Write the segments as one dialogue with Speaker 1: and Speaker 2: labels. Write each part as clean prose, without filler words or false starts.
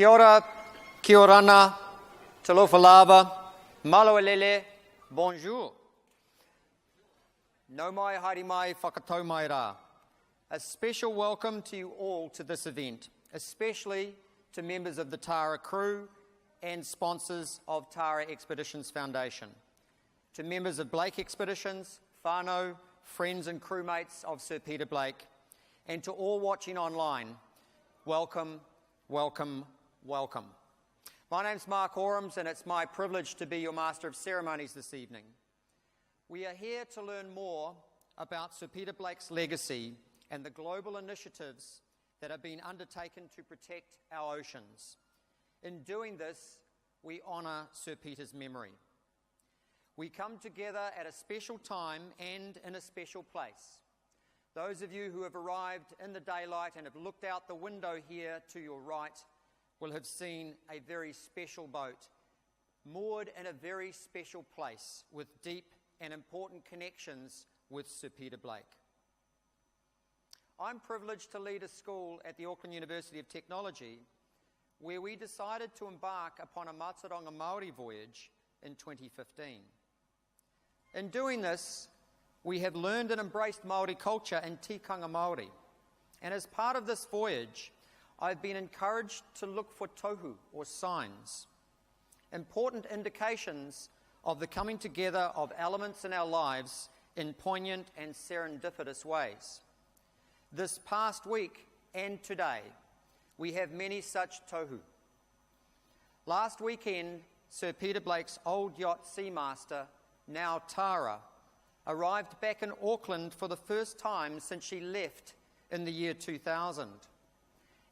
Speaker 1: Kia ora, kia orana, talofa lava, malo elele, bonjour. No mai, haere mai, whakatau mai rā. A special welcome to you all to this event, especially to members of the Tara crew and sponsors of Tara Expeditions Foundation, to members of Blake Expeditions, whānau, friends and crewmates of Sir Peter Blake, and to all watching online, welcome, welcome, welcome. My name's Mark Orams, and it's my privilege to be your Master of Ceremonies this evening. We are here to learn more about Sir Peter Blake's legacy and the global initiatives that have been undertaken to protect our oceans. In doing this, we honour Sir Peter's memory. We come together at a special time and in a special place. Those of you who have arrived in the daylight and have looked out the window here to your right will have seen a very special boat moored in a very special place with deep and important connections with Sir Peter Blake. I'm privileged to lead a school at the Auckland University of Technology where we decided to embark upon a Mātauranga Māori voyage in 2015. In doing this, we have learned and embraced Māori culture and tikanga Māori. And as part of this voyage, I've been encouraged to look for tohu, or signs, important indications of the coming together of elements in our lives in poignant and serendipitous ways. This past week and today, we have many such tohu. Last weekend, Sir Peter Blake's old yacht Seamaster, now Tara, arrived back in Auckland for the first time since she left in the year 2000.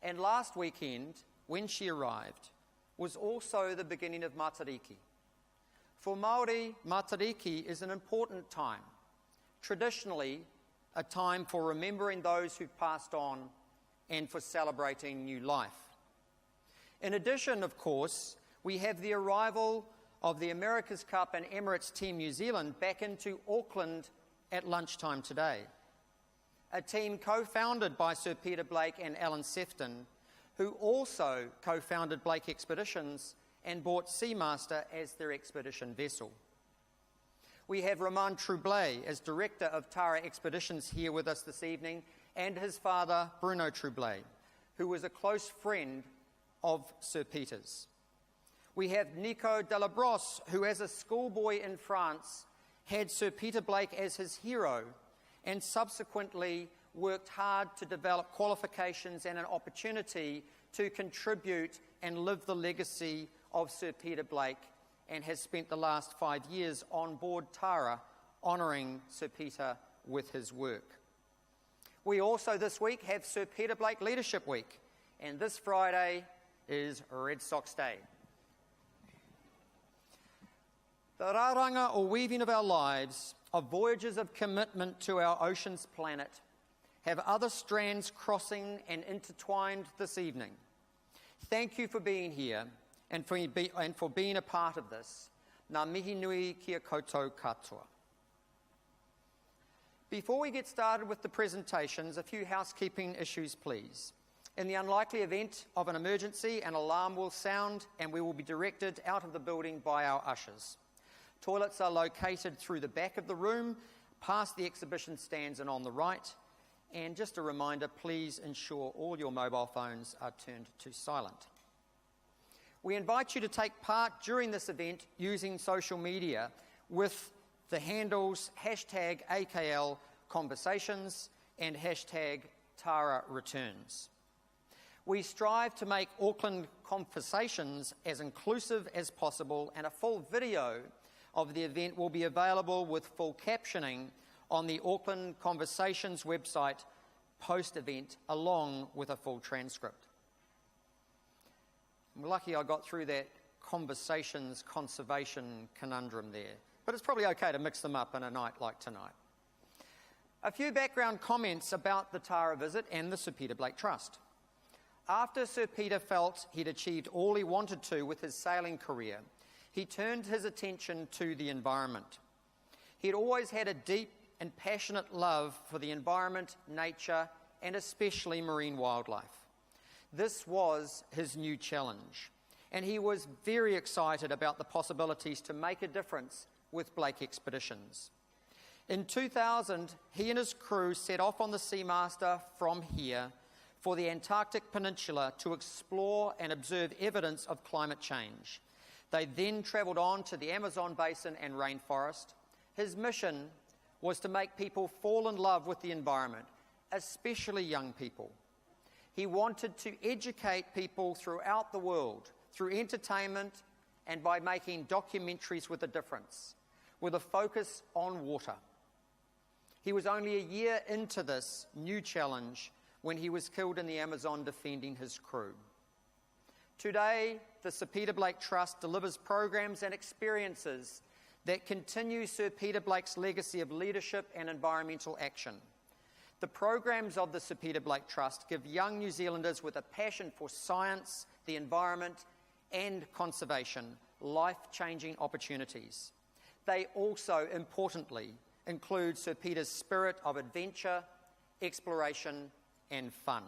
Speaker 1: And last weekend, when she arrived, was also the beginning of Matariki. For Māori, Matariki is an important time, traditionally a time for remembering those who've passed on and for celebrating new life. In addition, of course, we have the arrival of the America's Cup and Emirates Team New Zealand back into Auckland at lunchtime today. A team co-founded by Sir Peter Blake and Alan Sefton, who also co-founded Blake Expeditions and bought Seamaster as their expedition vessel. We have Roman Troublé as Director of Tara Expeditions here with us this evening, and his father, Bruno Troublé, who was a close friend of Sir Peter's. We have Nico Delabrosse, who as a schoolboy in France had Sir Peter Blake as his hero and subsequently worked hard to develop qualifications and an opportunity to contribute and live the legacy of Sir Peter Blake, and has spent the last 5 years on board Tara honouring Sir Peter with his work. We also this week have Sir Peter Blake Leadership Week, and this Friday is Red Sox Day. The rāranga or weaving of our lives, of voyages of commitment to our ocean's planet, have other strands crossing and intertwined this evening. Thank you for being here and for being a part of this. Ngā mihi nui kia koutou katoa. Before we get started with the presentations, a few housekeeping issues, please. In the unlikely event of an emergency, an alarm will sound and we will be directed out of the building by our ushers. Toilets are located through the back of the room, past the exhibition stands and on the right. And just a reminder, please ensure all your mobile phones are turned to silent. We invite you to take part during this event using social media with the handles #AKL Conversations and #Tara Returns. We strive to make Auckland Conversations as inclusive as possible, and a full video of the event will be available with full captioning on the Auckland Conversations website post-event, along with a full transcript. I'm lucky I got through that conversations conservation conundrum there, but it's probably okay to mix them up in a night like tonight. A few background comments about the Tara visit and the Sir Peter Blake Trust. After Sir Peter felt he'd achieved all he wanted to with his sailing career, he turned his attention to the environment. He'd always had a deep and passionate love for the environment, nature, and especially marine wildlife. This was his new challenge, and he was very excited about the possibilities to make a difference with Blake Expeditions. In 2000, he and his crew set off on the Seamaster from here for the Antarctic Peninsula to explore and observe evidence of climate change. They then travelled on to the Amazon basin and rainforest. His mission was to make people fall in love with the environment, especially young people. He wanted to educate people throughout the world through entertainment and by making documentaries with a difference, with a focus on water. He was only a year into this new challenge when he was killed in the Amazon defending his crew. Today, the Sir Peter Blake Trust delivers programs and experiences that continue Sir Peter Blake's legacy of leadership and environmental action. The programs of the Sir Peter Blake Trust give young New Zealanders with a passion for science, the environment, and conservation life-changing opportunities. They also, importantly, include Sir Peter's spirit of adventure, exploration, and fun.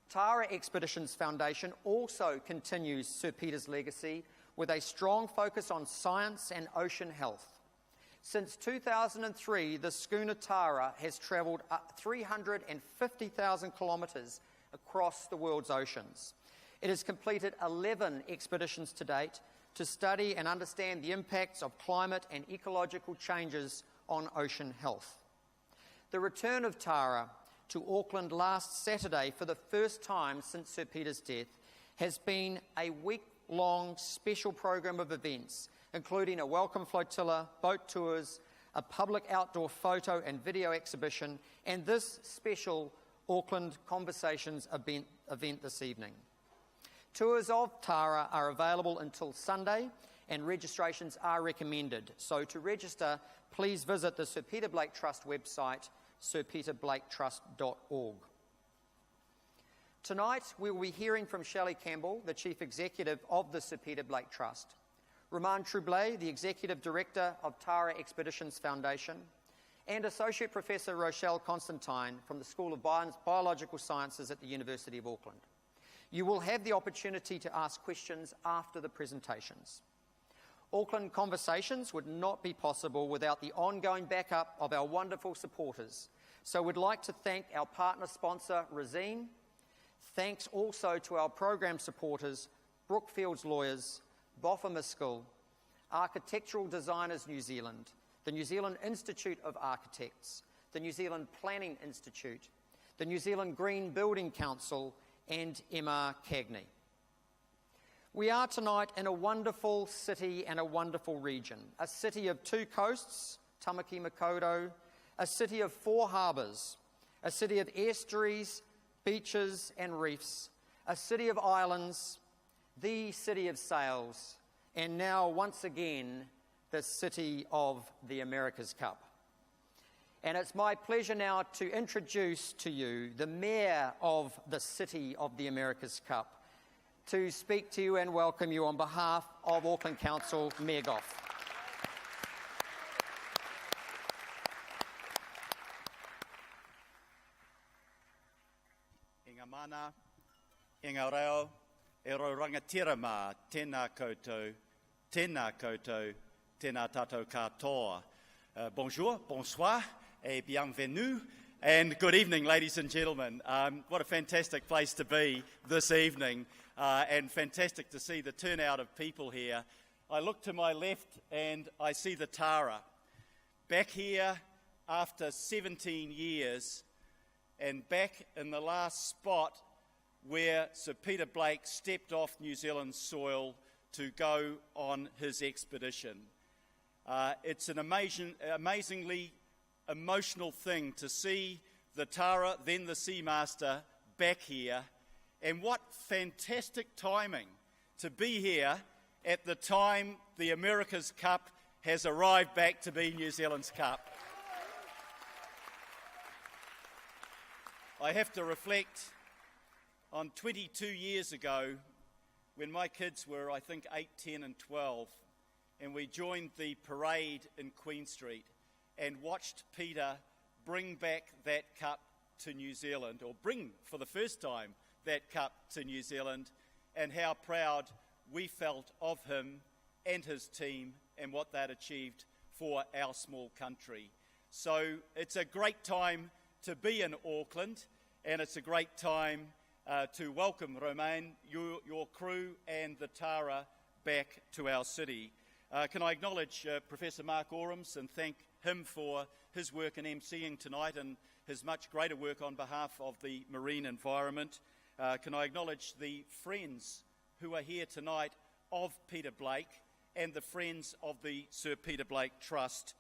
Speaker 1: Tara Expeditions Foundation also continues Sir Peter's legacy with a strong focus on science and ocean health. Since 2003, the schooner Tara has travelled 350,000 kilometres across the world's oceans. It has completed 11 expeditions to date to study and understand the impacts of climate and ecological changes on ocean health. The return of Tara to Auckland last Saturday for the first time since Sir Peter's death has been a week-long special program of events, including a welcome flotilla, boat tours, a public outdoor photo and video exhibition, and this special Auckland Conversations event this evening. Tours of Tara are available until Sunday, and registrations are recommended. So to register, please visit the Sir Peter Blake Trust website, sirpeterblaketrust.org. Tonight, we will be hearing from Shelley Campbell, the Chief Executive of the Sir Peter Blake Trust, Roman Troublé, the Executive Director of Tara Expeditions Foundation, and Associate Professor Rochelle Constantine from the School of Biological Sciences at the University of Auckland. You will have the opportunity to ask questions after the presentations. Auckland Conversations would not be possible without the ongoing backup of our wonderful supporters. So we'd like to thank our partner sponsor, Resine. Thanks also to our program supporters, Brookfields Lawyers, Boffa Miskell, Architectural Designers New Zealand, the New Zealand Institute of Architects, the New Zealand Planning Institute, the New Zealand Green Building Council, and Emma Cagney. We are tonight in a wonderful city and a wonderful region, a city of two coasts, Tamaki Makaurau, a city of 4 harbours, a city of estuaries, beaches and reefs, a city of islands, the city of sails, and now once again, the city of the America's Cup. And it's my pleasure now to introduce to you the Mayor of the City of the America's Cup, to speak to you and welcome you on behalf of Auckland Council, Mayor Goff.
Speaker 2: Inga mana, inga reo, e ro rangatira mā, tēnā koutou, tēnā tātou katoa. Bonjour, bonsoir, et bienvenue, and good evening, ladies and gentlemen. What a fantastic place to be this evening. And fantastic to see the turnout of people here. I look to my left and I see the Tara. Back here after 17 years and back in the last spot where Sir Peter Blake stepped off New Zealand soil to go on his expedition. It's an amazingly emotional thing to see the Tara, then the Seamaster, back here. And what fantastic timing to be here at the time the America's Cup has arrived back to be New Zealand's Cup. I have to reflect on 22 years ago when my kids were, I think, 8, 10 and 12, and we joined the parade in Queen Street and watched Peter bring back that cup to New Zealand, or bring for the first time that cup to New Zealand, and how proud we felt of him and his team and what they'd achieved for our small country. So it's a great time to be in Auckland, and it's a great time to welcome Romain, your crew and the Tara back to our city. Can I acknowledge Professor Mark Orams and thank him for his work in emceeing tonight and his much greater work on behalf of the marine environment. Can I acknowledge the friends who are here tonight of Peter Blake and the friends of the Sir Peter Blake Trust.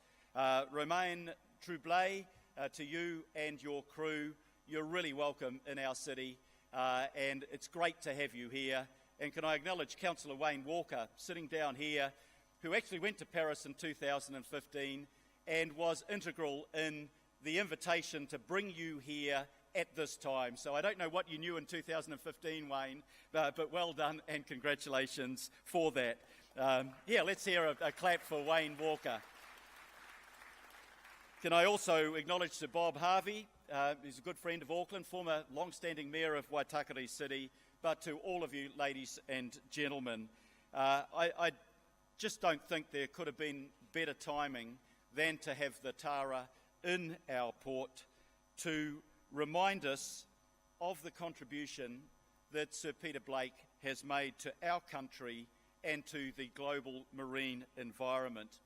Speaker 2: Romain Troublé, to you and your crew, you're really welcome in our city, and it's great to have you here. And can I acknowledge Councillor Wayne Walker, sitting down here, who actually went to Paris in 2015 and was integral in the invitation to bring you here at this time. So I don't know what you knew in 2015, Wayne, but well done and congratulations for that. Let's hear a clap for Wayne Walker. Can I also acknowledge Sir Bob Harvey? He's a good friend of Auckland, former long-standing mayor of Waitakere City, but to all of you ladies and gentlemen, I just don't think there could have been better timing than to have the Tara in our port to remind us of the contribution that Sir Peter Blake has made to our country and to the global marine environment.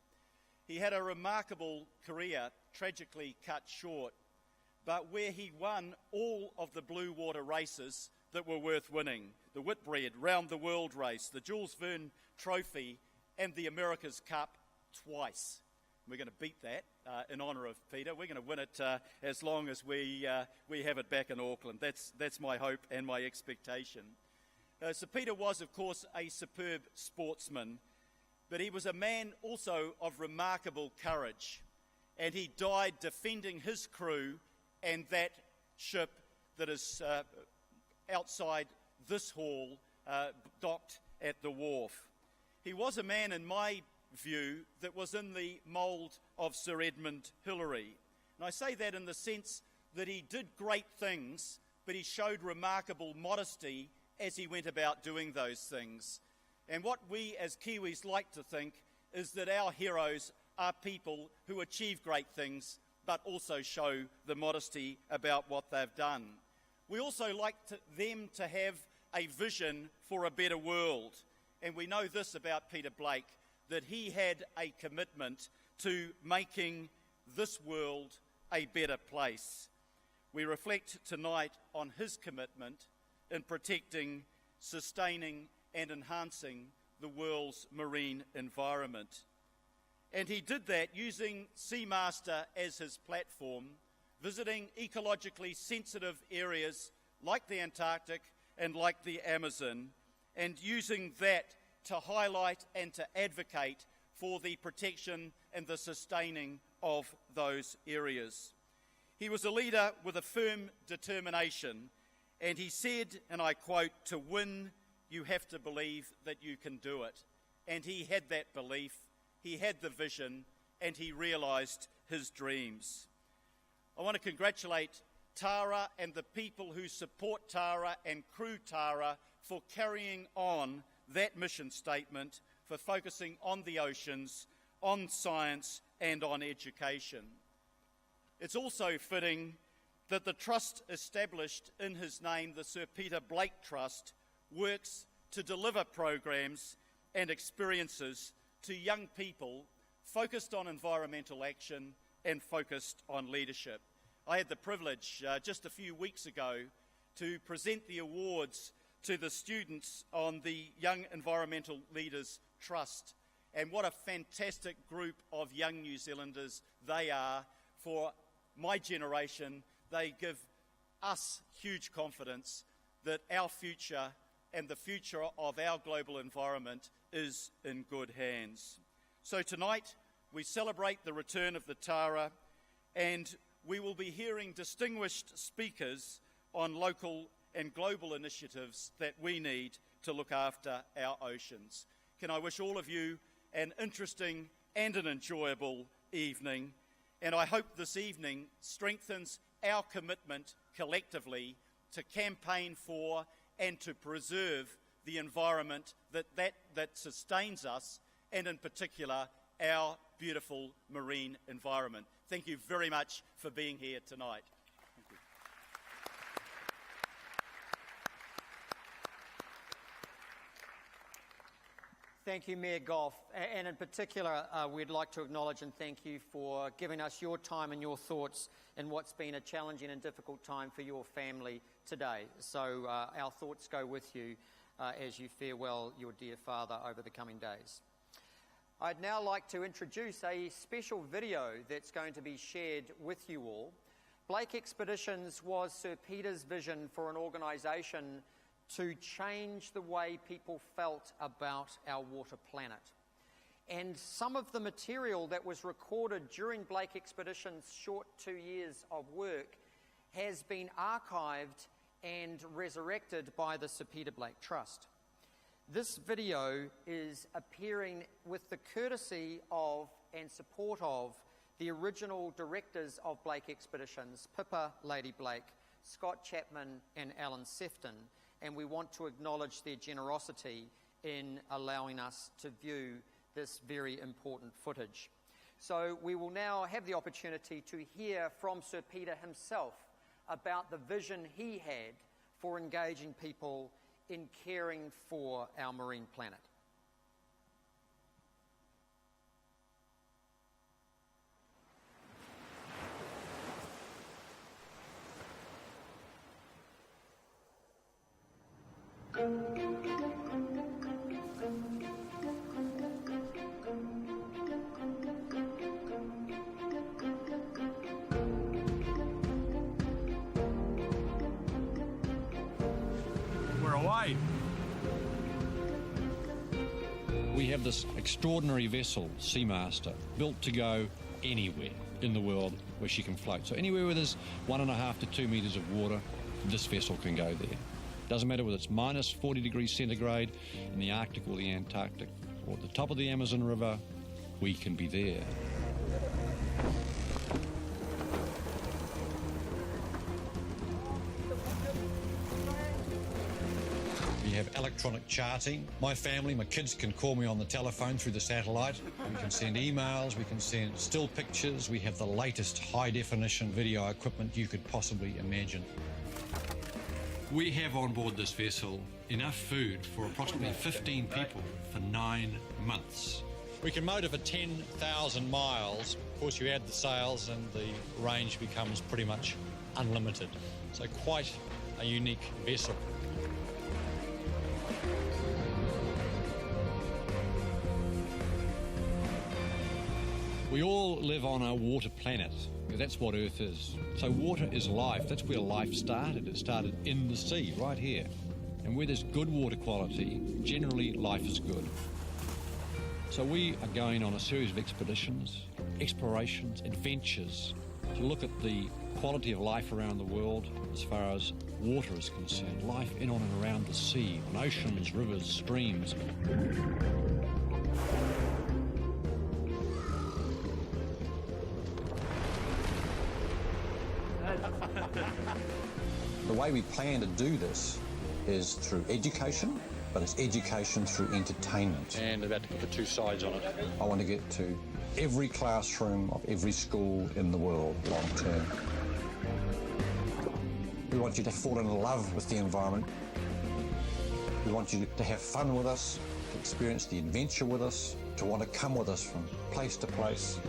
Speaker 2: He had a remarkable career, tragically cut short, but where he won all of the blue water races that were worth winning, the Whitbread Round the World race, the Jules Verne Trophy, and the America's Cup twice. We're going to beat that in honour of Peter. We're going to win it as long as we have it back in Auckland. That's my hope and my expectation. Sir Peter was, of course, a superb sportsman, but he was a man also of remarkable courage, and he died defending his crew and that ship that is outside this hall, docked at the wharf. He was a man, in my view, that was in the mould of Sir Edmund Hillary. And I say that in the sense that he did great things, but he showed remarkable modesty as he went about doing those things. And what we as Kiwis like to think is that our heroes are people who achieve great things, but also show the modesty about what they've done. We also like them to have a vision for a better world. And we know this about Peter Blake, that he had a commitment to making this world a better place. We reflect tonight on his commitment in protecting, sustaining and enhancing the world's marine environment. And he did that using Seamaster as his platform, visiting ecologically sensitive areas like the Antarctic and like the Amazon, and using that to highlight and to advocate for the protection and the sustaining of those areas. He was a leader with a firm determination, and he said, and I quote, "To win, you have to believe that you can do it." And he had that belief, he had the vision, and he realised his dreams. I want to congratulate Tara and the people who support Tara and Crew Tara for carrying on that mission statement, for focusing on the oceans, on science and on education. It's also fitting that the trust established in his name, the Sir Peter Blake Trust, works to deliver programs and experiences to young people focused on environmental action and focused on leadership. I had the privilege just a few weeks ago to present the awards to the students on the Young Environmental Leaders Trust. And what a fantastic group of young New Zealanders they are. For my generation, they give us huge confidence that our future and the future of our global environment is in good hands. So tonight, we celebrate the return of the Tara, and we will be hearing distinguished speakers on local and global initiatives that we need to look after our oceans. Can I wish all of you an interesting and an enjoyable evening, and I hope this evening strengthens our commitment collectively to campaign for and to preserve the environment that sustains us, and in particular our beautiful marine environment. Thank you very much for being here tonight. Thank you.
Speaker 1: Thank you, Mayor Goff. And in particular, we'd like to acknowledge and thank you for giving us your time and your thoughts in what's been a challenging and difficult time for your family today. So our thoughts go with you as you farewell your dear father over the coming days. I'd now like to introduce a special video that's going to be shared with you all. Blake Expeditions was Sir Peter's vision for an organisation to change the way people felt about our water planet. And some of the material that was recorded during Blake Expeditions' short 2 years of work has been archived and resurrected by the Sir Peter Blake Trust. This video is appearing with the courtesy of and support of the original directors of Blake Expeditions, Pippa Lady Blake, Scott Chapman and Alan Sefton, and we want to acknowledge their generosity in allowing us to view this very important footage. So we will now have the opportunity to hear from Sir Peter himself about the vision he had for engaging people in caring for our marine planet.
Speaker 3: We're away.
Speaker 4: We have this extraordinary vessel, Seamaster, built to go anywhere in the world where she can float. So anywhere where there's 1.5 to 2 metres of water, this vessel can go there. Doesn't matter whether it's minus 40 degrees centigrade in the Arctic or the Antarctic, or at the top of the Amazon River, we can be there. We have electronic charting. My family, my kids can call me on the telephone through the satellite. We can send emails, we can send still pictures. We have the latest high-definition video equipment you could possibly imagine. We have on board this vessel enough food for approximately 15 people for 9 months. We can motor for 10,000 miles. Of course, you add the sails and the range becomes pretty much unlimited. So quite a unique vessel. We all live on a water planet. That's what Earth is. So water is life. That's where life started. It started in the sea, right here. And where there's good water quality, generally life is good. So we are going on a series of expeditions, explorations, adventures to look at the quality of life around the world as far as water is concerned. Life in, on and around the sea, on oceans, rivers, streams.
Speaker 5: The way we plan to do this is through education, but it's education through entertainment.
Speaker 4: And about to put two sides on it.
Speaker 5: I want to get to every classroom of every school in the world long term. We want you to fall in love with the environment. We want you to have fun with us, to experience the adventure with us, to want to come with us from place to place.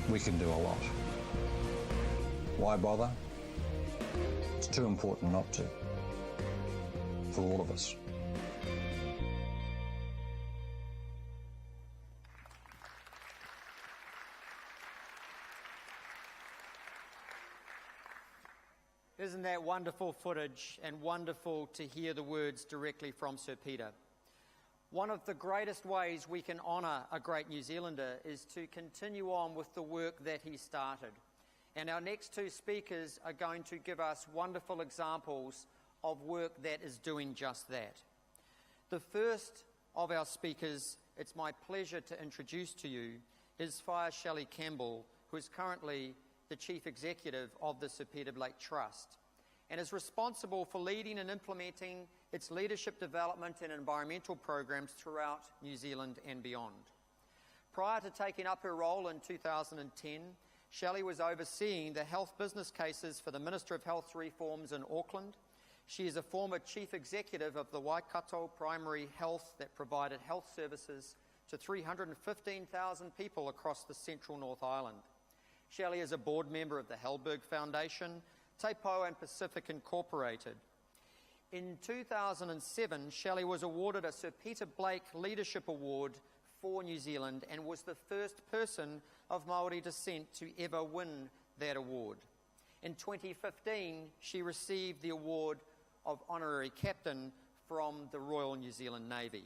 Speaker 5: We can do a lot. Why bother? It's too important not to, for all of us.
Speaker 1: Isn't that wonderful footage, and wonderful to hear the words directly from Sir Peter? One of the greatest ways we can honour a great New Zealander is to continue on with the work that he started. And our next two speakers are going to give us wonderful examples of work that is doing just that. The first of our speakers, it's my pleasure to introduce to you, is Shelley Campbell, who is currently the Chief Executive of the Sir Peter Blake Trust. and is responsible for leading and implementing its leadership development and environmental programs throughout New Zealand and beyond. Prior to taking up her role in 2010, Shelley was overseeing the health business cases for the Minister of Health reforms in Auckland. She is a former chief executive of the Waikato Primary Health that provided health services to 315,000 people across the central North Island. Shelley is a board member of the Hellberg Foundation, Te Pou and Pacific Incorporated. In 2007, Shelley was awarded a Sir Peter Blake Leadership Award for New Zealand and was the first person of Māori descent to ever win that award. In 2015, she received the award of Honorary Captain from the Royal New Zealand Navy.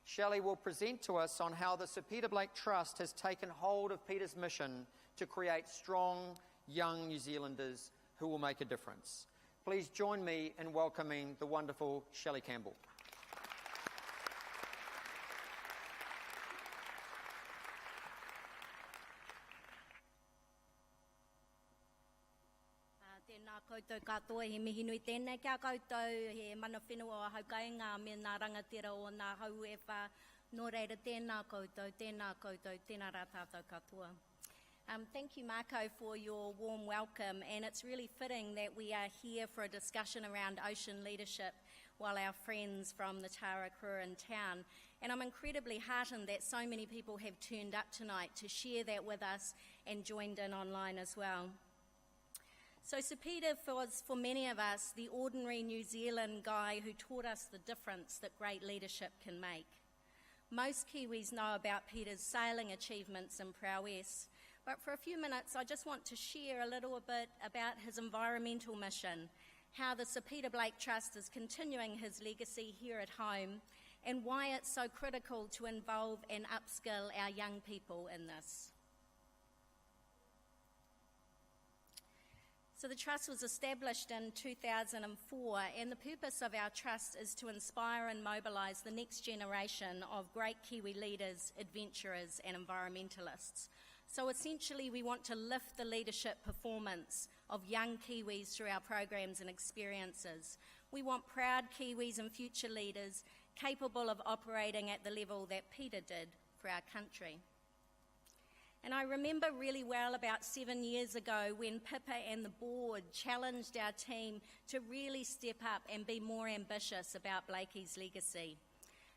Speaker 1: Shelley will present to us on how the Sir Peter Blake Trust has taken hold of Peter's mission to create strong, young New Zealanders who will make a difference. Please join me in welcoming the wonderful Shelley Campbell.
Speaker 6: Tēnā koutou katoa, he mihi nui tēnei kia koutou, he mana whenua o haukainga me nā rangatira o nā hau e wha, nō reira tēnā koutou, tēnā rā tātou katoa. Thank you, Marco, for your warm welcome, and it's really fitting that we are here for a discussion around ocean leadership while our friends from the Tara crew are in town. And I'm incredibly heartened that so many people have turned up tonight to share that with us and joined in online as well. So Sir Peter was, for many of us, the ordinary New Zealand guy who taught us the difference that great leadership can make. Most Kiwis know about Peter's sailing achievements and prowess, but for a few minutes I just want to share a little bit about his environmental mission, how the Sir Peter Blake Trust is continuing his legacy here at home, and why it's so critical to involve and upskill our young people in this. So the Trust was established in 2004, and the purpose of our Trust is to inspire and mobilise the next generation of great Kiwi leaders, adventurers and environmentalists. So essentially we want to lift the leadership performance of young Kiwis through our programs and experiences. We want proud Kiwis and future leaders capable of operating at the level that Peter did for our country. And I remember really well about 7 years ago when Pippa and the board challenged our team to really step up and be more ambitious about Blakey's legacy.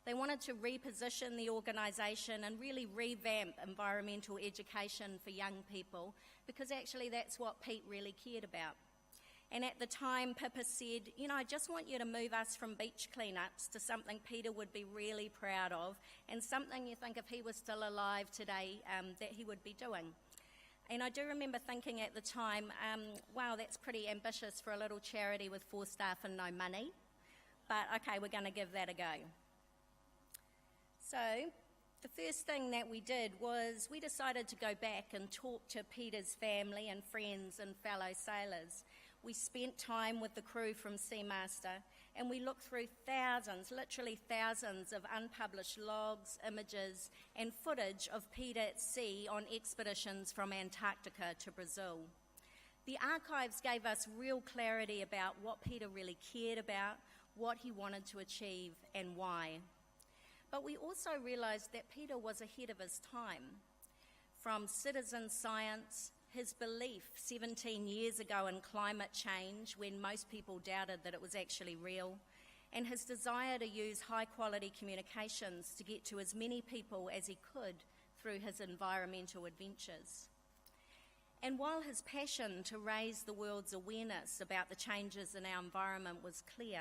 Speaker 6: They wanted to reposition the organisation and really revamp environmental education for young people, because actually that's what Pete really cared about. And at the time, Pippa said, you know, I just want you to move us from beach cleanups to something Peter would be really proud of, and something you think if he was still alive today that he would be doing. And I do remember thinking at the time, wow, that's pretty ambitious for a little charity with 4 staff and no money. But okay, we're going to give that a go. So the first thing that we did was we decided to go back and talk to Peter's family and friends and fellow sailors. We spent time with the crew from Seamaster, and we looked through thousands, literally thousands of unpublished logs, images and footage of Peter at sea on expeditions from Antarctica to Brazil. The archives gave us real clarity about what Peter really cared about, what he wanted to achieve and why. But we also realised that Peter was ahead of his time. From citizen science, his belief 17 years ago in climate change when most people doubted that it was actually real, and his desire to use high-quality communications to get to as many people as he could through his environmental adventures. And while his passion to raise the world's awareness about the changes in our environment was clear,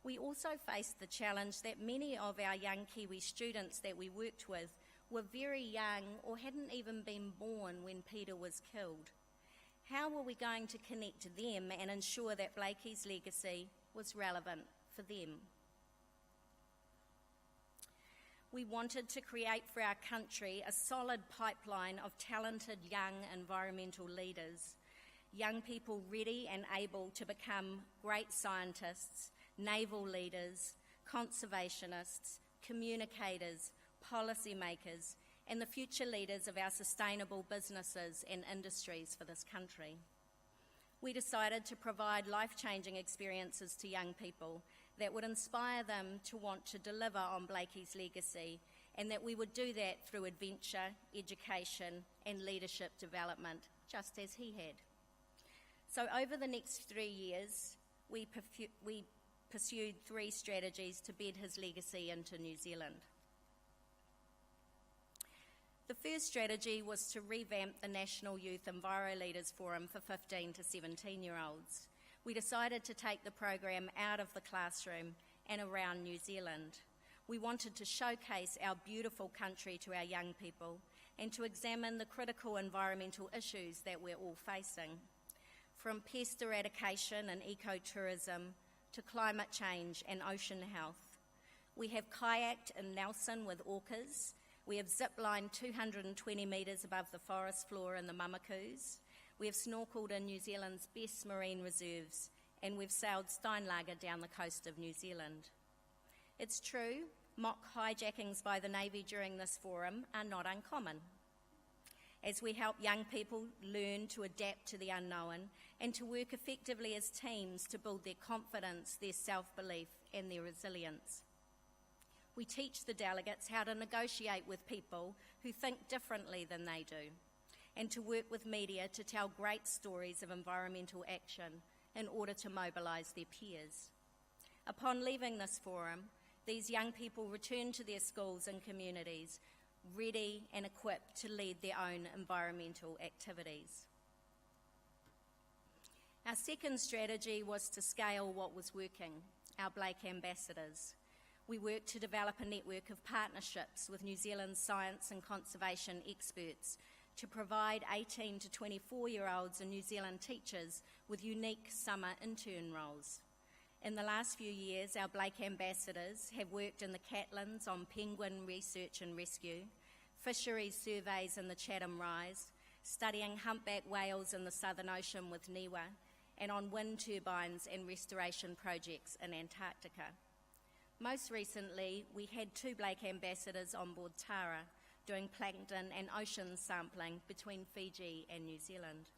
Speaker 6: we also faced the challenge that many of our young Kiwi students that we worked with were very young or hadn't even been born when Peter was killed. How were we going to connect to them and ensure that Blakey's legacy was relevant for them? We wanted to create for our country a solid pipeline of talented young environmental leaders, young people ready and able to become great scientists, naval leaders, conservationists, communicators, policymakers, and the future leaders of our sustainable businesses and industries for this country. we decided to provide life-changing experiences to young people that would inspire them to want to deliver on Blakey's legacy, and that we would do that through adventure, education, and leadership development, just as he had. So over the next 3 years, we pursued 3 strategies to bed his legacy into New Zealand. The first strategy was to revamp the National Youth Enviro Leaders Forum for 15 to 17-year-olds. We decided to take the program out of the classroom and around New Zealand. We wanted to showcase our beautiful country to our young people and to examine the critical environmental issues that we're all facing, from pest eradication and ecotourism to climate change and ocean health. We have kayaked in Nelson with orcas. We have zip-lined 220 metres above the forest floor in the Mamakus. We have snorkeled in New Zealand's best marine reserves, and we've sailed Steinlager down the coast of New Zealand. It's true, mock hijackings by the Navy during this forum are not uncommon, as we help young people learn to adapt to the unknown and to work effectively as teams to build their confidence, their self-belief, and their resilience. We teach the delegates how to negotiate with people who think differently than they do, and to work with media to tell great stories of environmental action in order to mobilise their peers. Upon leaving this forum, these young people return to their schools and communities, ready and equipped to lead their own environmental activities. Our second strategy was to scale what was working, our Blake ambassadors. We worked to develop a network of partnerships with New Zealand's science and conservation experts to provide 18 to 24-year-olds and New Zealand teachers with unique summer intern roles. In the last few years, our Blake ambassadors have worked in the Catlins on penguin research and rescue, fisheries surveys in the Chatham Rise, studying humpback whales in the Southern Ocean with NIWA, and on wind turbines and restoration projects in Antarctica. Most recently, we had 2 Blake ambassadors on board Tara, doing plankton and ocean sampling between Fiji and New Zealand.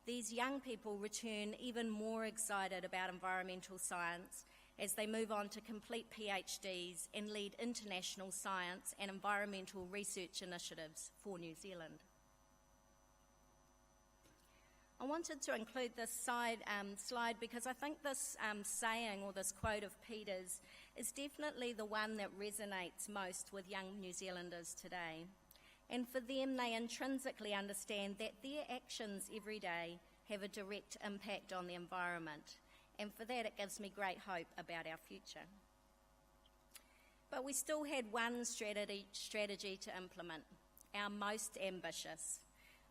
Speaker 6: These young people return even more excited about environmental science as they move on to complete PhDs and lead international science and environmental research initiatives for New Zealand. I wanted to include this slide because I think this saying or this quote of Peter's is definitely the one that resonates most with young New Zealanders today. And for them, they intrinsically understand that their actions every day have a direct impact on the environment. And for that, it gives me great hope about our future. But we still had one strategy to implement, our most ambitious.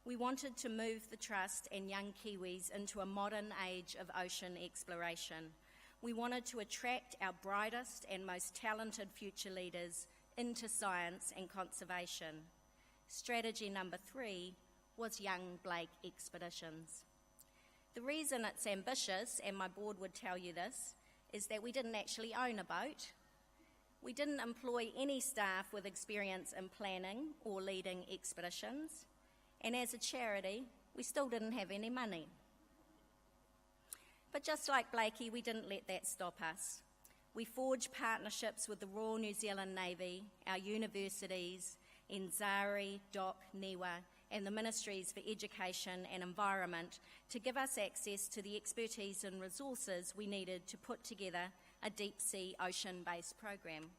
Speaker 6: We wanted to move the Trust and young Kiwis into a modern age of ocean exploration. We wanted to attract our brightest and most talented future leaders into science and conservation. Strategy number 3 was Young Blake Expeditions. The reason it's ambitious, and my board would tell you this, is that we didn't actually own a boat. We didn't employ any staff with experience in planning or leading expeditions. And as a charity, we still didn't have any money. But just like Blakey, we didn't let that stop us. We forged partnerships with the Royal New Zealand Navy, our universities, NZARI, DOC, NIWA, and the Ministries for Education and Environment to give us access to the expertise and resources we needed to put together a deep-sea ocean-based program.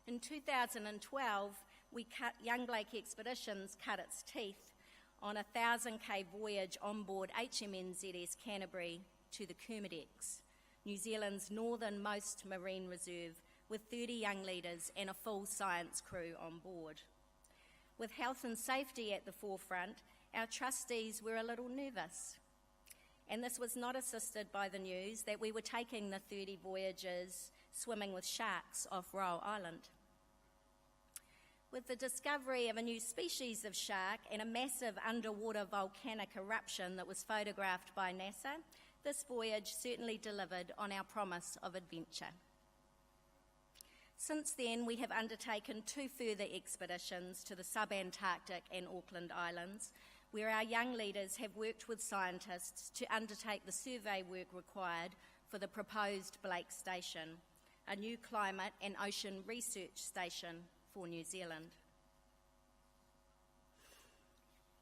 Speaker 6: In 2012, Young Blake Expeditions cut its teeth on a 1,000k voyage on board HMNZS Canterbury to the Kermadex, New Zealand's northernmost marine reserve, with 30 young leaders and a full science crew on board. With health and safety at the forefront, our trustees were a little nervous. And this was not assisted by the news that we were taking the 30 voyagers swimming with sharks off Royal Island. With the discovery of a new species of shark and a massive underwater volcanic eruption that was photographed by NASA, this voyage certainly delivered on our promise of adventure. Since then, we have undertaken 2 further expeditions to the sub-Antarctic and Auckland Islands, where our young leaders have worked with scientists to undertake the survey work required for the proposed Blake Station, a new climate and ocean research station for New Zealand.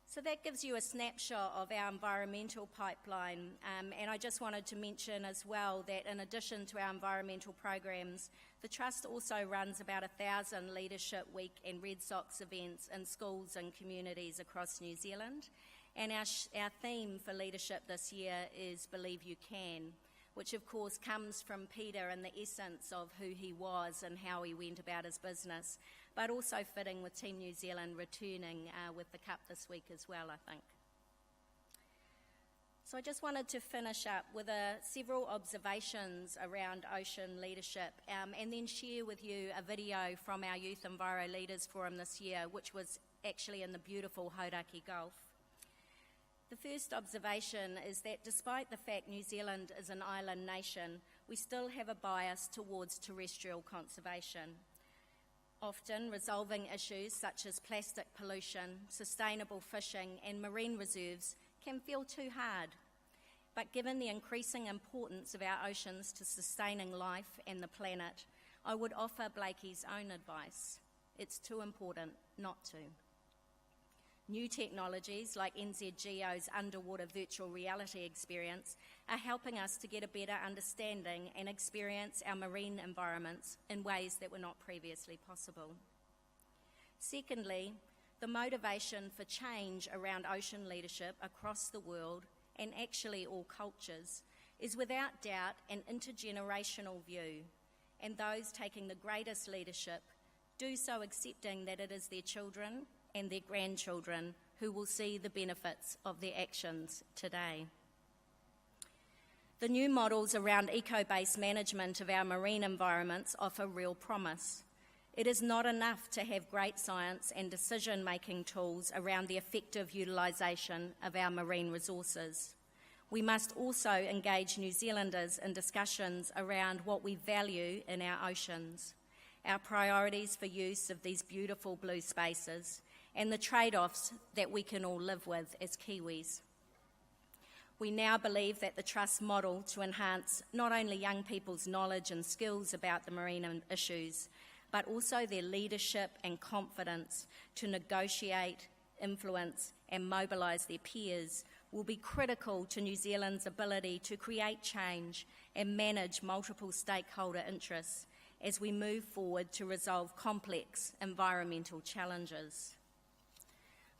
Speaker 6: So that gives you a snapshot of our environmental pipeline, and I just wanted to mention as well that in addition to our environmental programs, the Trust also runs about 1,000 Leadership Week and Red Sox events in schools and communities across New Zealand. And our theme for leadership this year is Believe You Can, which of course comes from Peter and the essence of who he was and how he went about his business, but also fitting with Team New Zealand returning with the Cup this week as well, I think. So I just wanted to finish up with several observations around ocean leadership and then share with you a video from our Youth Enviro Leaders Forum this year, which was actually in the beautiful Hauraki Gulf. The first observation is that despite the fact New Zealand is an island nation, we still have a bias towards terrestrial conservation. Often resolving issues such as plastic pollution, sustainable fishing and marine reserves can feel too hard. But given the increasing importance of our oceans to sustaining life and the planet, I would offer Blakey's own advice. It's too important not to. New technologies like NZGO's underwater virtual reality experience are helping us to get a better understanding and experience our marine environments in ways that were not previously possible. Secondly, the motivation for change around ocean leadership across the world, and actually all cultures, is without doubt an intergenerational view, and those taking the greatest leadership do so accepting that it is their children and their grandchildren who will see the benefits of their actions today. The new models around eco-based management of our marine environments offer real promise. It is not enough to have great science and decision-making tools around the effective utilisation of our marine resources. We must also engage New Zealanders in discussions around what we value in our oceans, our priorities for use of these beautiful blue spaces, and the trade-offs that we can all live with as Kiwis. We now believe that the Trust model to enhance not only young people's knowledge and skills about the marine issues, but also their leadership and confidence to negotiate, influence and mobilise their peers will be critical to New Zealand's ability to create change and manage multiple stakeholder interests as we move forward to resolve complex environmental challenges.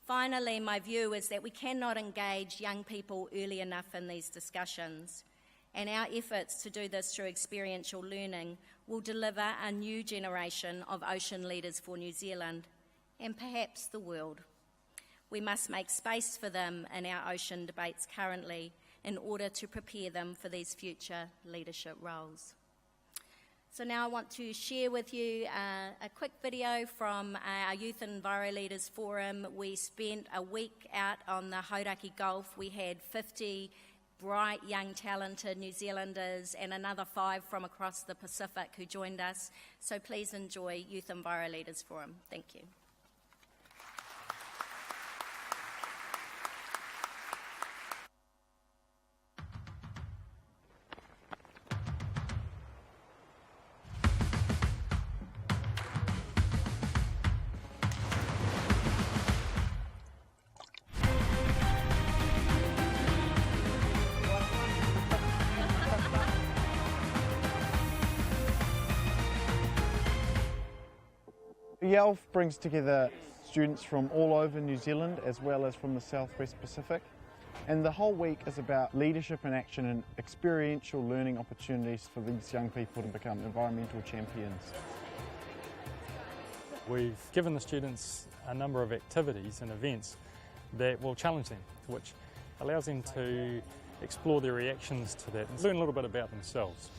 Speaker 6: Finally, my view is that we cannot engage young people early enough in these discussions, and our efforts to do this through experiential learning will deliver a new generation of ocean leaders for New Zealand and perhaps the world. We must make space for them in our ocean debates currently in order to prepare them for these future leadership roles. So now I want to share with you a quick video from our Youth Enviro Leaders Forum. We spent a week out on the Hauraki Gulf. We had 50 bright, young, talented New Zealanders and another 5 from across the Pacific who joined us. So please enjoy Youth Enviro Leaders Forum. Thank you.
Speaker 7: YELF brings together students from all over New Zealand as well as from the Southwest Pacific, and the whole week is about leadership in action and experiential learning opportunities for these young people to become environmental champions.
Speaker 8: We've given the students a number of activities and events that will challenge them, which allows them to explore their reactions to that and learn a little bit about themselves.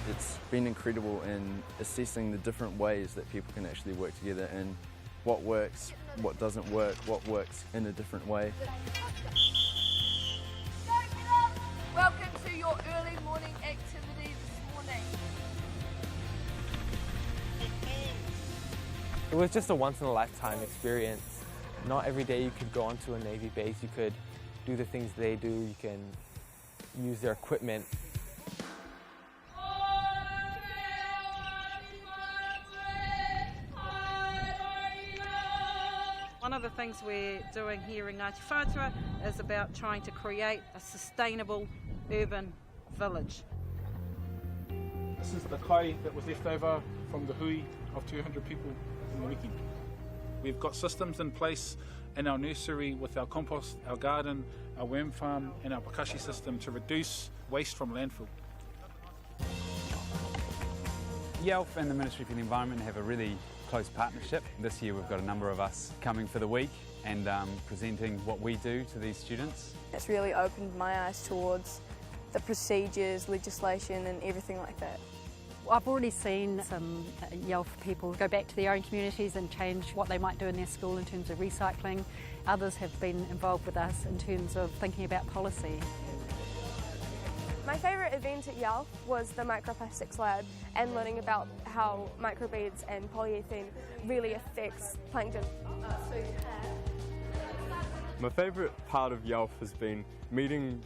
Speaker 9: It's been incredible in assessing the different ways that people can actually work together and what works, what doesn't work, what works in a different way.
Speaker 10: Welcome to your early morning activity this morning.
Speaker 11: It was just a once-in-a-lifetime experience. Not every day you could go onto a Navy base, you could do the things they do, you can use their equipment.
Speaker 12: One of the things we're doing here in Ngāti Whātua is about trying to create a sustainable urban village.
Speaker 3: This is the kai that was left over from the hui of 200 people in the weekend. We've got systems in place in our nursery with our compost, our garden, our worm farm and our pakashi system to reduce waste from landfill.
Speaker 13: YELF and the Ministry for the Environment have a really close partnership. This year we've got a number of us coming for the week and presenting what we do to these students.
Speaker 10: It's really opened my eyes towards the procedures, legislation and everything like that.
Speaker 14: I've already seen some YELF people go back to their own communities and change what they might do in their school in terms of recycling. Others have been involved with us in terms of thinking about policy.
Speaker 10: My favourite event at YELF was the Microplastics Lab and learning about how microbeads and polyethylene really affects plankton.
Speaker 11: My favourite part of YELF has been meeting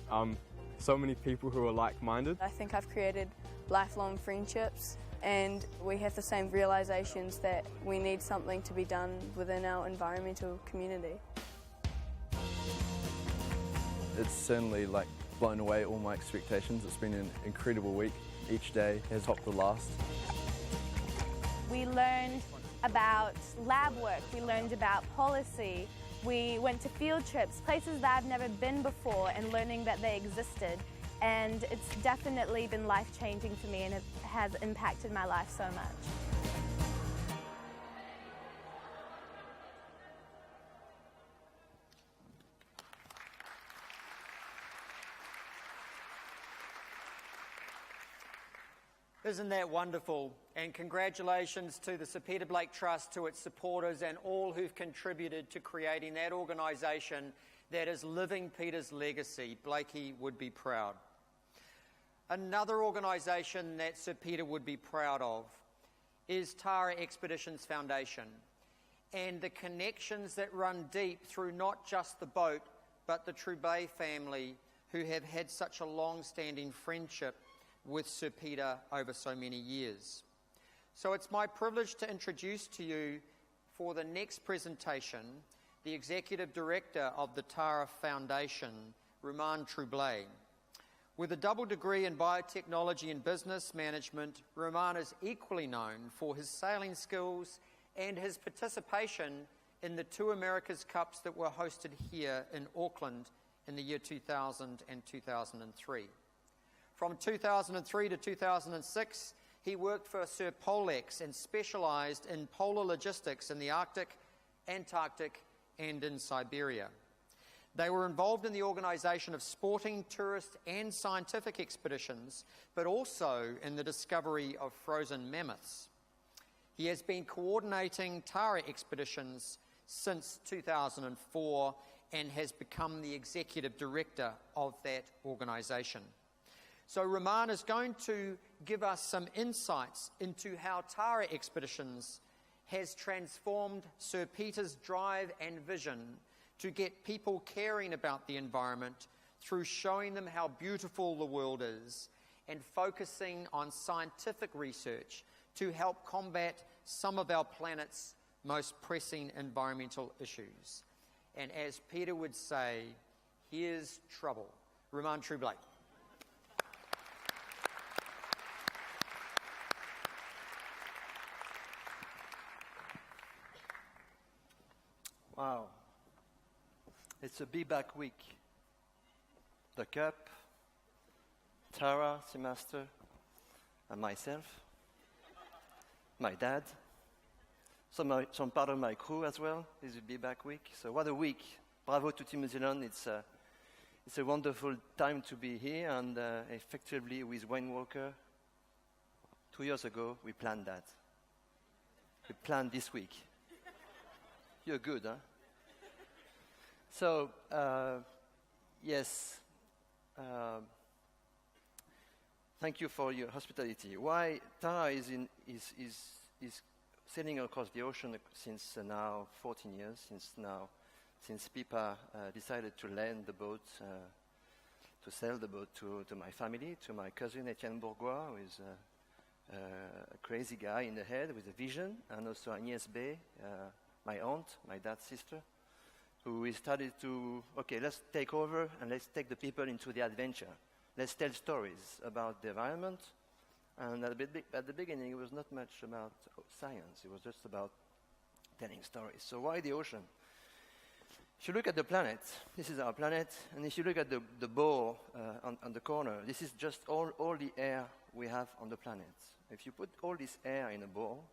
Speaker 11: so many people who are like-minded.
Speaker 10: I think I've created lifelong friendships and we have the same realisations that we need something to be done within our environmental community.
Speaker 9: It's certainly blown away all my expectations. It's been an incredible week. Each day has topped the last.
Speaker 15: We learned about lab work, we learned about policy, we went to field trips, places that I've never been before and learning that they existed. And it's definitely been life-changing for me and it has impacted my life so much.
Speaker 1: Isn't that wonderful? And congratulations to the Sir Peter Blake Trust, to its supporters and all who've contributed to creating that organisation that is living Peter's legacy. Blakey would be proud. Another organisation that Sir Peter would be proud of is Tara Expeditions Foundation and the connections that run deep through not just the boat but the Troubet family, who have had such a long-standing friendship with Sir Peter over so many years. So it's my privilege to introduce to you for the next presentation the Executive Director of the Tara Foundation, Roman Troubet. With a double degree in biotechnology and business management, Roman is equally known for his sailing skills and his participation in the 2 America's Cups that were hosted here in Auckland in the year 2000 and 2003. From 2003 to 2006, he worked for Sir Polex and specialised in polar logistics in the Arctic, Antarctic and in Siberia. They were involved in the organisation of sporting, tourist and scientific expeditions, but also in the discovery of frozen mammoths. He has been coordinating Tara expeditions since 2004 and has become the Executive Director of that organisation. So Roman is going to give us some insights into how Tara Expeditions has transformed Sir Peter's drive and vision to get people caring about the environment through showing them how beautiful the world is and focusing on scientific research to help combat some of our planet's most pressing environmental issues. And as Peter would say, here's trouble. Roman Troubet.
Speaker 16: Wow. It's a be back week. The Cup, Tara, Semester, and myself, my dad, some part of my crew as well. It's a be back week. So what a week. Bravo to Team New Zealand. It's a wonderful time to be here, and effectively with Wayne Walker, 2 years ago, we planned that. We planned this week. You're good, huh? So, yes, thank you for your hospitality. Why Tara is sailing across the ocean since now 14 years, since Pipa decided to lend the boat, to sell the boat to my family, to my cousin Etienne Bourgois, who is a crazy guy in the head with a vision, and also Agnès Bay, my aunt, my dad's sister, who we started to, okay, let's take over and let's take the people into the adventure. Let's tell stories about the environment. And at the beginning, it was not much about science. It was just about telling stories. So why the ocean? If you look at the planet, this is our planet, and if you look at the ball on the corner, this is just all the air we have on the planet. If you put all this air in a ball,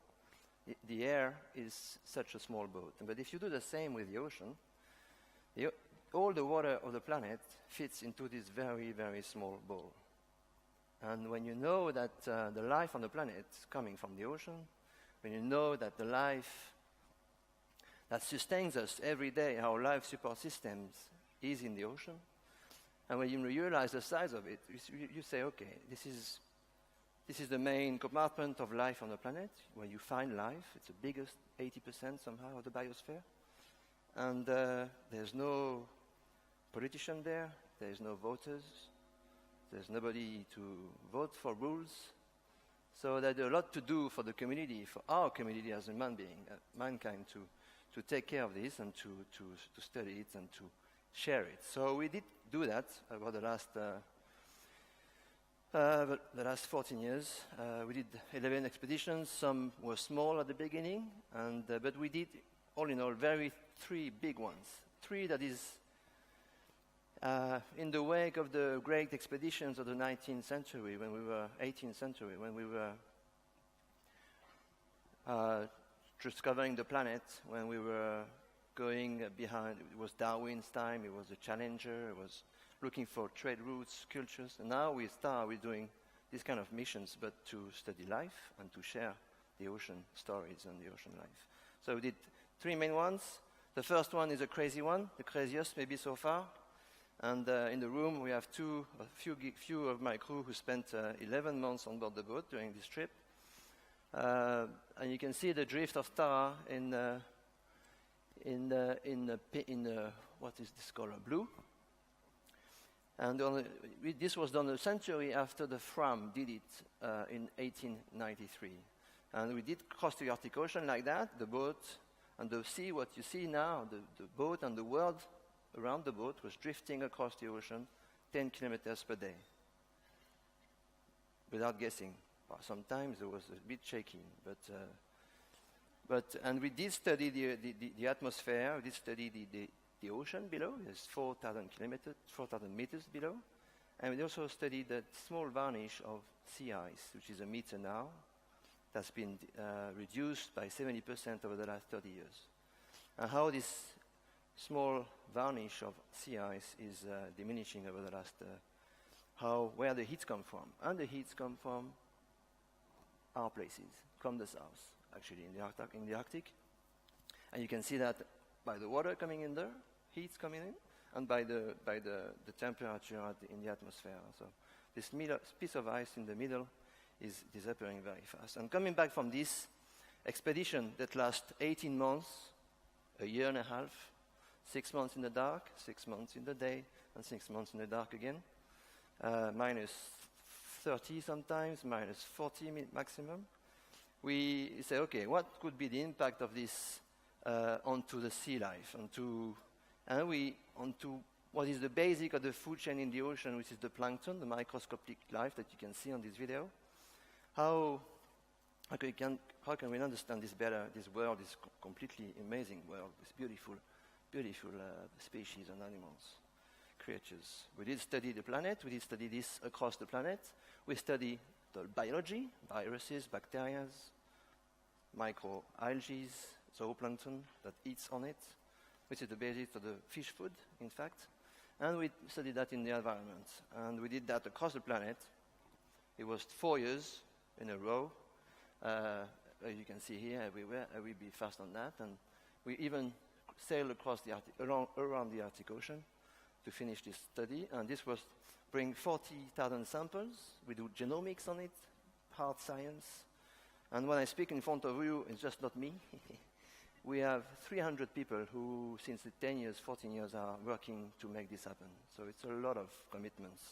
Speaker 16: the air is such a small boat. But if you do the same with the ocean, all the water of the planet fits into this very, very small ball. And when you know that the life on the planet is coming from the ocean, when you know that the life that sustains us every day, our life support systems, is in the ocean, and when you realize the size of it, you say, okay, this is the main compartment of life on the planet, where you find life. It's the biggest, 80% somehow of the biosphere. And there's no politician there, there's no voters, there's nobody to vote for rules. So there's a lot to do for the community, for our community as a mankind, to take care of this and to study it and to share it. So we did do that over the last 14 years. We did 11 expeditions. Some were small at the beginning, but we did, all in all, 3 big ones. 3 that is in the wake of the great expeditions of the 19th century, 18th century, when we were discovering the planet, when we were going behind, it was Darwin's time, it was a Challenger, it was looking for trade routes, cultures, and now we're doing these kind of missions, but to study life and to share the ocean stories and the ocean life. So we did 3 main ones. The first one is a crazy one, the craziest maybe so far. And in the room we have a few of my crew who spent 11 months on board the boat during this trip. And you can see the drift of Tara in what is this color? Blue. And this was done a century after the Fram did it in 1893. And we did cross the Arctic Ocean like that, the boat and the sea. What you see now, the boat and the world around the boat was drifting across the ocean 10 kilometers per day. Without guessing. Well, sometimes it was a bit shaky, and we did study the atmosphere. We did study the ocean below. There's 4,000 meters below, and we also studied the small varnish of sea ice, which is 1 meter now. That's been reduced by 70% over the last 30 years, and how this small varnish of sea ice is diminishing over the last. Where the heats come from, and the heats come from our places, from the south, actually, in the Arctic. And you can see that by the water coming in there, heat's coming in, and by the temperature in the atmosphere. So this piece of ice in the middle is disappearing very fast. And coming back from this expedition that lasts 18 months, a year and a half, 6 months in the dark, 6 months in the day, and 6 months in the dark again, minus 30 sometimes, minus 40 maximum. We say, okay, what could be the impact of this onto the sea life, onto what is the basic of the food chain in the ocean, which is the plankton, the microscopic life that you can see on this video. How can we understand this better? This world, this completely amazing world, this beautiful species and animals. Creatures. We did study the planet, we did study this across the planet. We study the biology, viruses, bacteria, microalgae, zooplankton that eats on it, which is the basis of the fish food, in fact. And we studied that in the environment. And we did that across the planet. It was 4 years in a row. As you can see here, everywhere. I will be fast on that. And we even sailed across around the Arctic Ocean to finish this study, and this was bring 40,000 samples. We do genomics on it, hard science, And when I speak in front of you, it's just not me. We have 300 people who, since 10 years, 14 years, are working to make this happen. So it's a lot of commitments.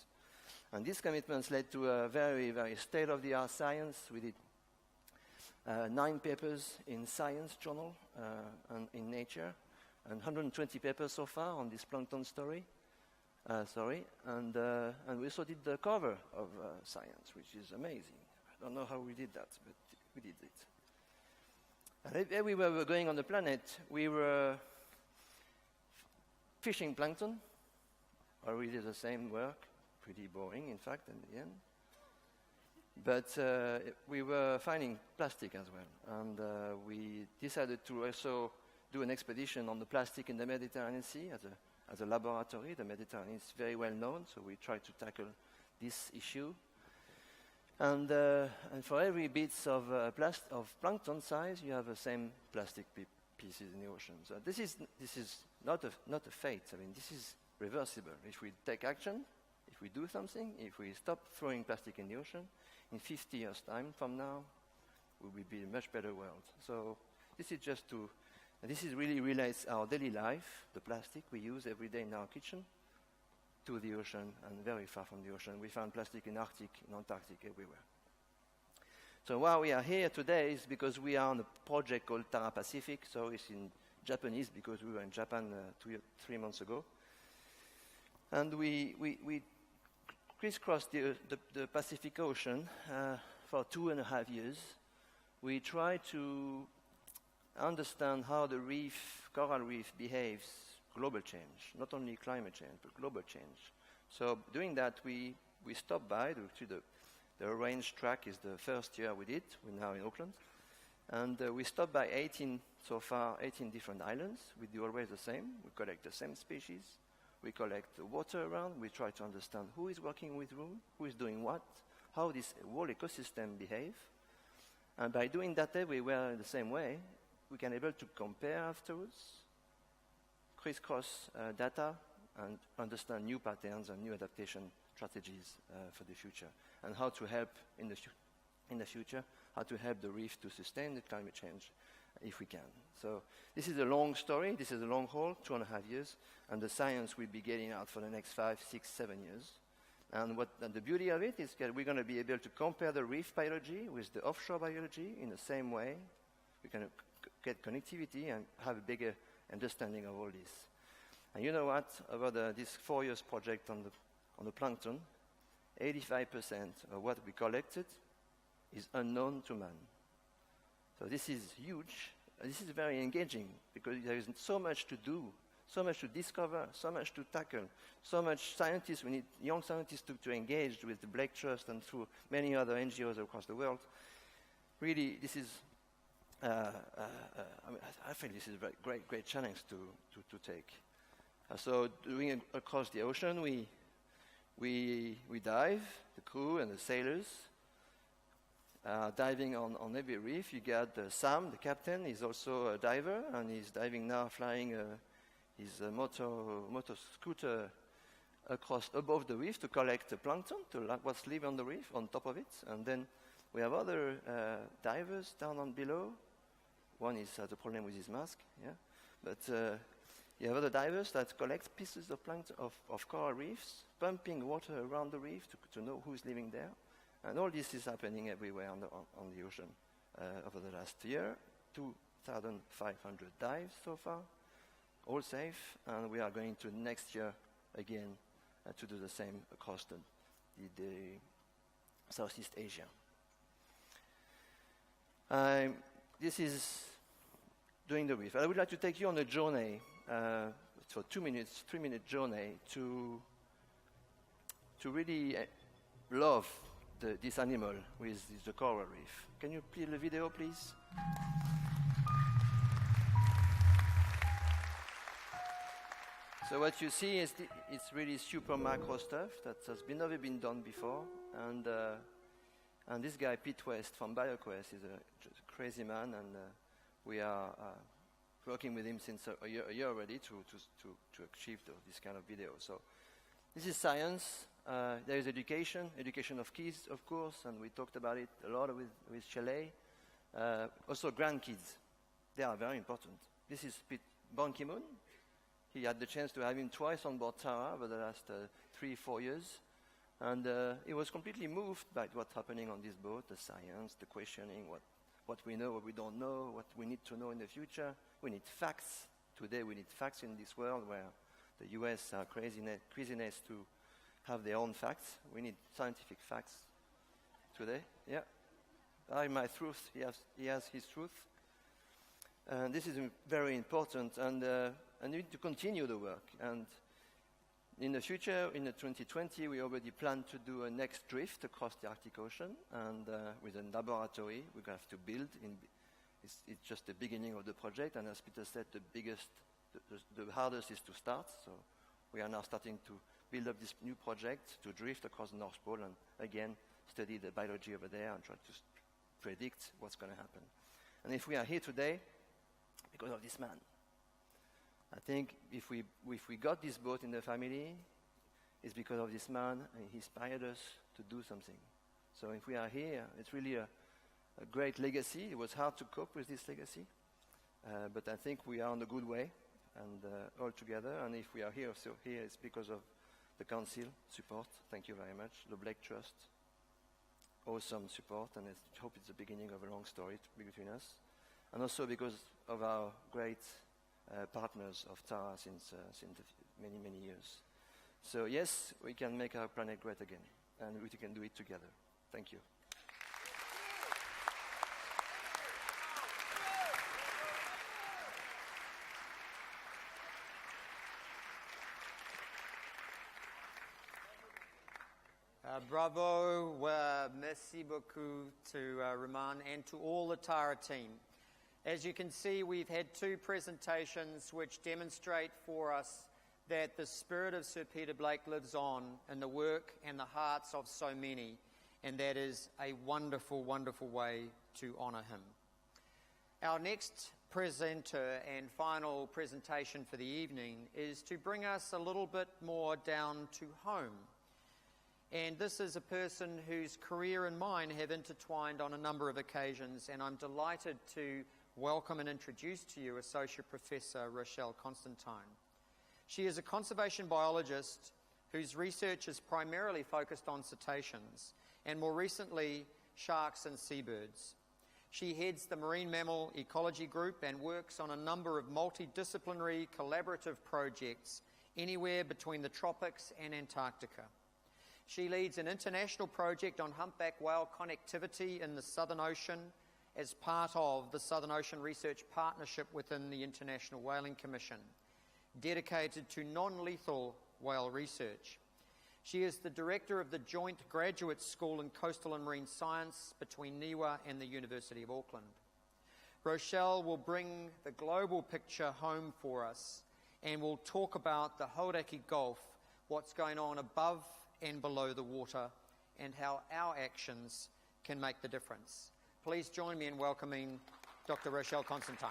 Speaker 16: And these commitments led to a very, very state-of-the-art science. We did 9 papers in Science journal and in Nature, and 120 papers so far on this plankton story. And we also did the cover of Science, which is amazing. I don't know how we did that, but we did it. And everywhere we were going on the planet, we were fishing plankton, or we did the same work, pretty boring, in fact, in the end. But we were finding plastic as well, and we decided to also do an expedition on the plastic in the Mediterranean Sea as a laboratory. The Mediterranean is very well known, so we tried to tackle this issue. And for every bits of plankton size, you have the same plastic pieces in the ocean. So this is not a fate. I mean, this is reversible. If we take action, if we do something, if we stop throwing plastic in the ocean, in 50 years' time from now, we will be a much better world. So this is just to, this is really relates our daily life, the plastic we use every day in our kitchen, to the ocean and very far from the ocean. We found plastic in Arctic, in Antarctic, everywhere. So why we are here today is because we are on a project called Terra Pacific. So it's in Japanese because we were in Japan 3 months ago. And we crisscrossed the Pacific Ocean for 2.5 years. We tried to understand how the reef, coral reef, behaves, global change, not only climate change, but global change. So doing that, we stopped by, the orange track is the first year we did, we're now in Auckland, and we stopped by 18 different islands. We do always the same, we collect the same species, we collect the water around, we try to understand who is working with who is doing what, how this whole ecosystem behave, and by doing that everywhere in the same way, we can be able to compare afterwards, crisscross data, and understand new patterns and new adaptation strategies for the future, and how to help in the future, how to help the reef to sustain the climate change if we can. So this is a long story, this is a long haul, 2.5 years, and the science will be getting out for the next 5, 6, 7 years. And the beauty of it is that we're going to be able to compare the reef biology with the offshore biology in the same way. We can get connectivity and have a bigger understanding of all this. And you know what? Over this 4 years project on the plankton, 85% of what we collected is unknown to man. So this is huge. This is very engaging because there is so much to do, so much to discover, so much to tackle, so much scientists. We need young scientists to engage with the Blake Trust and through many other NGOs across the world. Really, this is I think this is a very great challenge to take. So doing it across the ocean, we dive, the crew and the sailors, diving on every reef. You got Sam, the captain, he's also a diver, and he's diving now, flying his motor scooter above the reef to collect the plankton, what's living on the reef, on top of it. And then we have other divers down on below. One has a problem with his mask, yeah. But you have other divers that collect pieces of plankton, of coral reefs, pumping water around the reef to know who's living there. And all this is happening everywhere on the ocean over the last year. 2,500 dives so far, all safe. And we are going to next year again to do the same across the Southeast Asia. This is doing the reef. I would like to take you on a journey, for 3-minute journey to really love this animal with the coral reef. Can you play the video, please? So what you see is it's really super macro stuff that has never been done before, and this guy Pete West from BioQuest is a crazy man, and we are working with him since a year already to achieve this kind of video. So this is science. There is education of kids, of course, and we talked about it a lot with Shelley. Also grandkids, they are very important. This is Ban Ki-moon. He had the chance to have him twice on board Tara over the last 3-4 years. And he was completely moved by what's happening on this boat, the science, the questioning, what we know, what we don't know, what we need to know in the future. We need facts. Today we need facts in this world where the US are craziness to have their own facts. We need scientific facts today. Yeah. I my truth, he has his truth. This is very important, and we need to continue the work. And in the future, in the 2020, we already plan to do a next drift across the Arctic Ocean, and with a laboratory we're going to have to build. It's just the beginning of the project, and as Peter said, the hardest is to start. So we are now starting to build up this new project to drift across the North Pole and again study the biology over there and try to predict what's going to happen. And if we are here today, because of this man. I think if we got this boat in the family, it's because of this man, and he inspired us to do something. So if we are here, it's really a great legacy. It was hard to cope with this legacy, but I think we are on a good way, and all together. And if we are here, so here, it's because of the council support. Thank you very much. The Blake Trust, awesome support, and I hope it's the beginning of a long story between us. And also because of our great partners of Tara since many, many years. So yes, we can make our planet great again, and we can do it together. Thank you.
Speaker 1: Bravo, merci beaucoup to Roman and to all the Tara team. As you can see, we've had 2 presentations which demonstrate for us that the spirit of Sir Peter Blake lives on in the work and the hearts of so many, and that is a wonderful, wonderful way to honour him. Our next presenter and final presentation for the evening is to bring us a little bit more down to home. And this is a person whose career and mine have intertwined on a number of occasions, and I'm delighted to welcome and introduce to you Associate Professor Rochelle Constantine. She is a conservation biologist whose research is primarily focused on cetaceans and more recently sharks and seabirds. She heads the Marine Mammal Ecology Group and works on a number of multidisciplinary collaborative projects anywhere between the tropics and Antarctica. She leads an international project on humpback whale connectivity in the Southern Ocean as part of the Southern Ocean Research Partnership within the International Whaling Commission, dedicated to non-lethal whale research. She is the director of the Joint Graduate School in Coastal and Marine Science between NIWA and the University of Auckland. Rochelle will bring the global picture home for us and will talk about the Hauraki Gulf, what's going on above and below the water, and how our actions can make the difference. Please join me in welcoming Dr. Rochelle Constantine.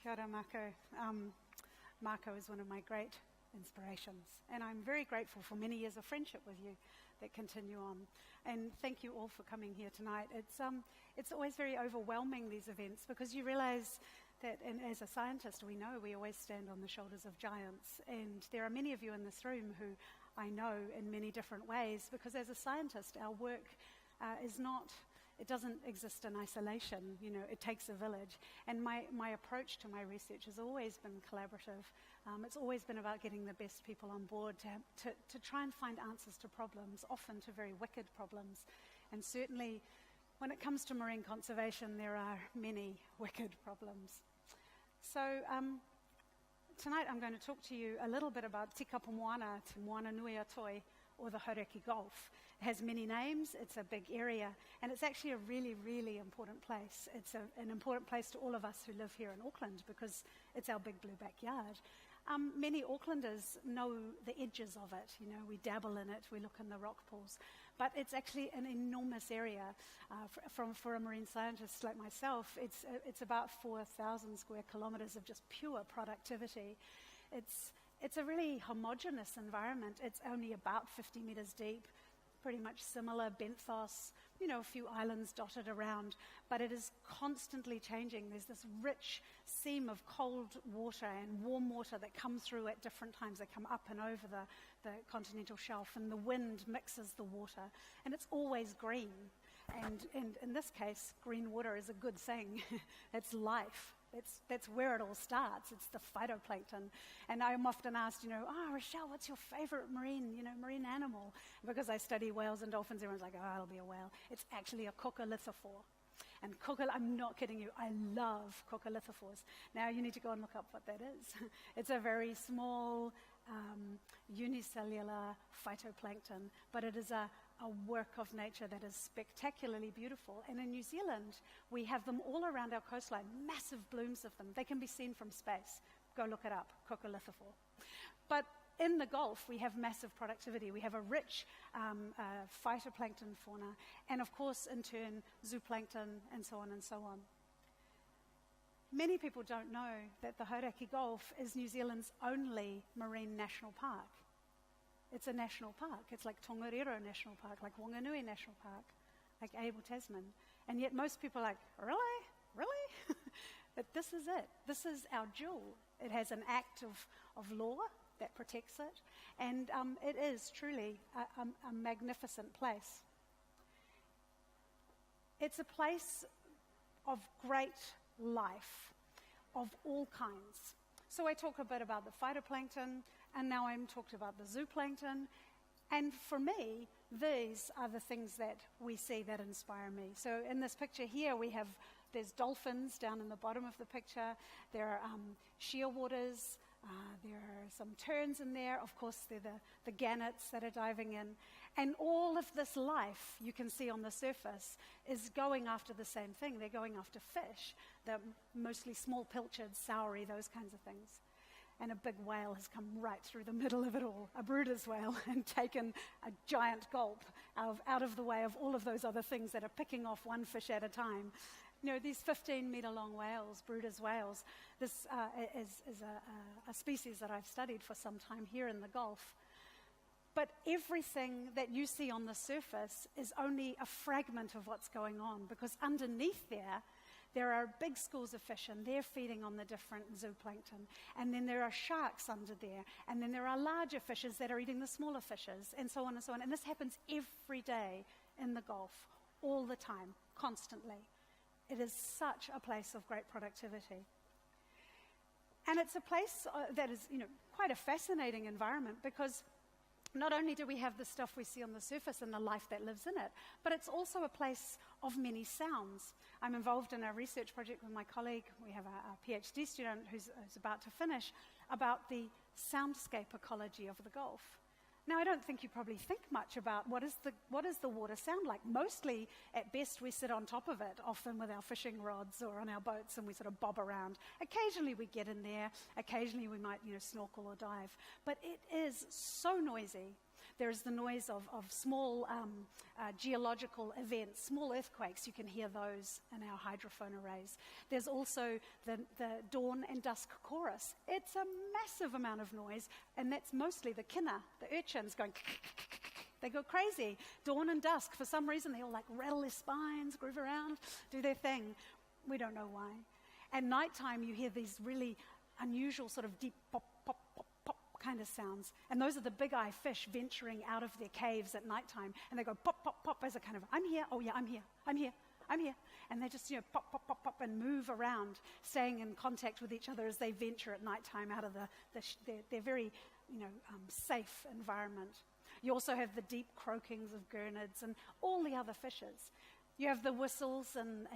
Speaker 17: Kia ora, Marco. Marco is one of my great inspirations, and I'm very grateful for many years of friendship with you that continue on. And thank you all for coming here tonight. It's always very overwhelming, these events, because you realize that, and as a scientist, we know we always stand on the shoulders of giants. And there are many of you in this room who I know in many different ways, because as a scientist, our work it doesn't exist in isolation. You know, it takes a village. And my approach to my research has always been collaborative. It's always been about getting the best people on board to try and find answers to problems, often to very wicked problems. And certainly, when it comes to marine conservation, there are many wicked problems. So tonight I'm going to talk to you a little bit about Te Kapamoana, Te Moana Nui a Toi, or the Hauraki Gulf. It has many names, it's a big area, and it's actually a really, really important place. It's an important place to all of us who live here in Auckland because it's our big blue backyard. Many Aucklanders know the edges of it. You know, we dabble in it, we look in the rock pools. But it's actually an enormous area. For a marine scientist like myself, it's about 4,000 square kilometres of just pure productivity. It's a really homogeneous environment. It's only about 50 metres deep, pretty much similar, benthos, a few islands dotted around, but it is constantly changing. There's this rich seam of cold water and warm water that come through at different times. They come up and over the continental shelf, and the wind mixes the water, and it's always green. And in this case, green water is a good thing. It's life. That's where it all starts. It's the phytoplankton. And I'm often asked, Rochelle, what's your favorite marine animal? Because I study whales and dolphins, everyone's like, oh, it'll be a whale. It's actually a coccolithophore. And I'm not kidding you, I love coccolithophores. Now you need to go and look up what that is. It's a very small, unicellular phytoplankton, but it is a work of nature that is spectacularly beautiful. And in New Zealand, we have them all around our coastline, massive blooms of them. They can be seen from space. Go look it up, coccolithophore. But in the Gulf, we have massive productivity. We have a rich phytoplankton fauna, and of course, in turn, zooplankton, and so on and so on. Many people don't know that the Hauraki Gulf is New Zealand's only marine national park. It's a national park. It's like Tongariro National Park, like Wanganui National Park, like Abel Tasman. And yet most people are like, really? Really? But this is it. This is our jewel. It has an act of law that protects it. And it is truly a magnificent place. It's a place of great life, of all kinds. So I talk a bit about the phytoplankton, and now I'm talking about the zooplankton. And for me, these are the things that we see that inspire me. So in this picture here, there's dolphins down in the bottom of the picture. There are shearwaters. There are some terns in there. Of course, they're the gannets that are diving in. And all of this life you can see on the surface is going after the same thing. They're going after fish. They're mostly small pilchards, saury, those kinds of things. And a big whale has come right through the middle of it all, a Bruder's whale, and taken a giant gulp out of the way of all of those other things that are picking off one fish at a time. These 15-meter-long whales, Bruder's whales, this is a species that I've studied for some time here in the Gulf. But everything that you see on the surface is only a fragment of what's going on, because underneath there are big schools of fish, and they're feeding on the different zooplankton. And then there are sharks under there, and then there are larger fishes that are eating the smaller fishes, and so on and so on. And this happens every day in the Gulf, all the time, constantly. It is such a place of great productivity. And it's a place that is, quite a fascinating environment, because not only do we have the stuff we see on the surface and the life that lives in it, but it's also a place of many sounds. I'm involved in a research project with my colleague. We have a PhD student who's about to finish about the soundscape ecology of the Gulf. Now, I don't think you probably think much about what does the water sound like. Mostly, at best, we sit on top of it, often with our fishing rods or on our boats, and we sort of bob around. Occasionally, we get in there. Occasionally, we might, snorkel or dive. But it is so noisy. There is the noise of small geological events, small earthquakes. You can hear those in our hydrophone arrays. There's also the dawn and dusk chorus. It's a massive amount of noise, and that's mostly the kina, the urchins going they go crazy. Dawn and dusk, for some reason, they all rattle their spines, groove around, do their thing. We don't know why. At nighttime, you hear these really unusual sort of deep pop, pop, pop, pop kind of sounds. And those are the big eye fish venturing out of their caves at nighttime. And they go pop, pop, pop as a kind of, I'm here, oh yeah, I'm here, I'm here, I'm here. And they just, pop, pop, pop, pop and move around, staying in contact with each other as they venture at nighttime out of their very, safe environment. You also have the deep croakings of gurnards and all the other fishes. You have the whistles and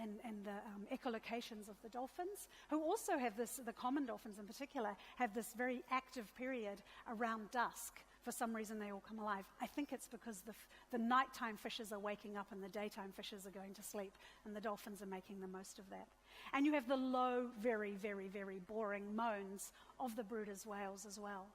Speaker 17: the echolocations of the dolphins, who also have this, the common dolphins in particular, have this very active period around dusk. For some reason, they all come alive. I think it's because the nighttime fishes are waking up and the daytime fishes are going to sleep, and the dolphins are making the most of that. And you have the low, very, very, very boring moans of the Bruder's whales as well.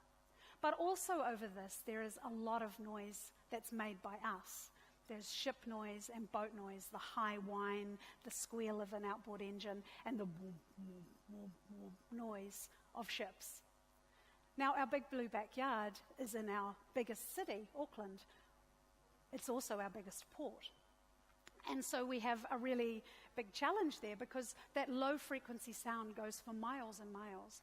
Speaker 17: But also over this, there is a lot of noise that's made by us. There's ship noise and boat noise, the high whine, the squeal of an outboard engine, and the noise of ships. Now, our big blue backyard is in our biggest city, Auckland. It's also our biggest port. And so we have a really big challenge there because that low-frequency sound goes for miles and miles.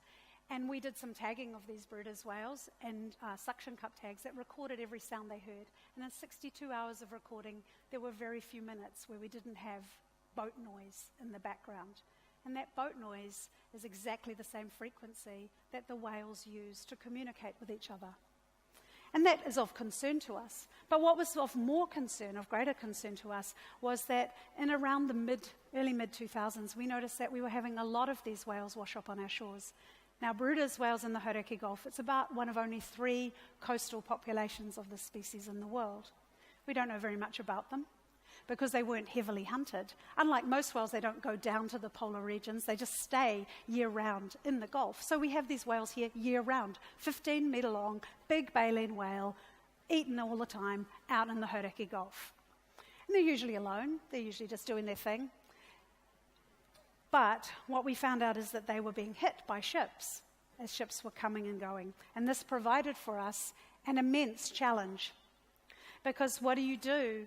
Speaker 17: And we did some tagging of these Bryde's whales and suction cup tags that recorded every sound they heard. And in 62 hours of recording, there were very few minutes where we didn't have boat noise in the background. And that boat noise is exactly the same frequency that the whales use to communicate with each other. And that is of concern to us. But what was of more concern, of greater concern to us, was that in around the early mid-2000s, we noticed that we were having a lot of these whales wash up on our shores. Now, Bryde's whales in the Hauraki Gulf, it's about one of only 3 coastal populations of this species in the world. We don't know very much about them because they weren't heavily hunted. Unlike most whales, they don't go down to the polar regions. They just stay year-round in the Gulf. So we have these whales here year-round, 15-metre long, big baleen whale, eaten all the time out in the Hauraki Gulf. And they're usually alone. They're usually just doing their thing. But what we found out is that they were being hit by ships as ships were coming and going. And this provided for us an immense challenge. Because what do you do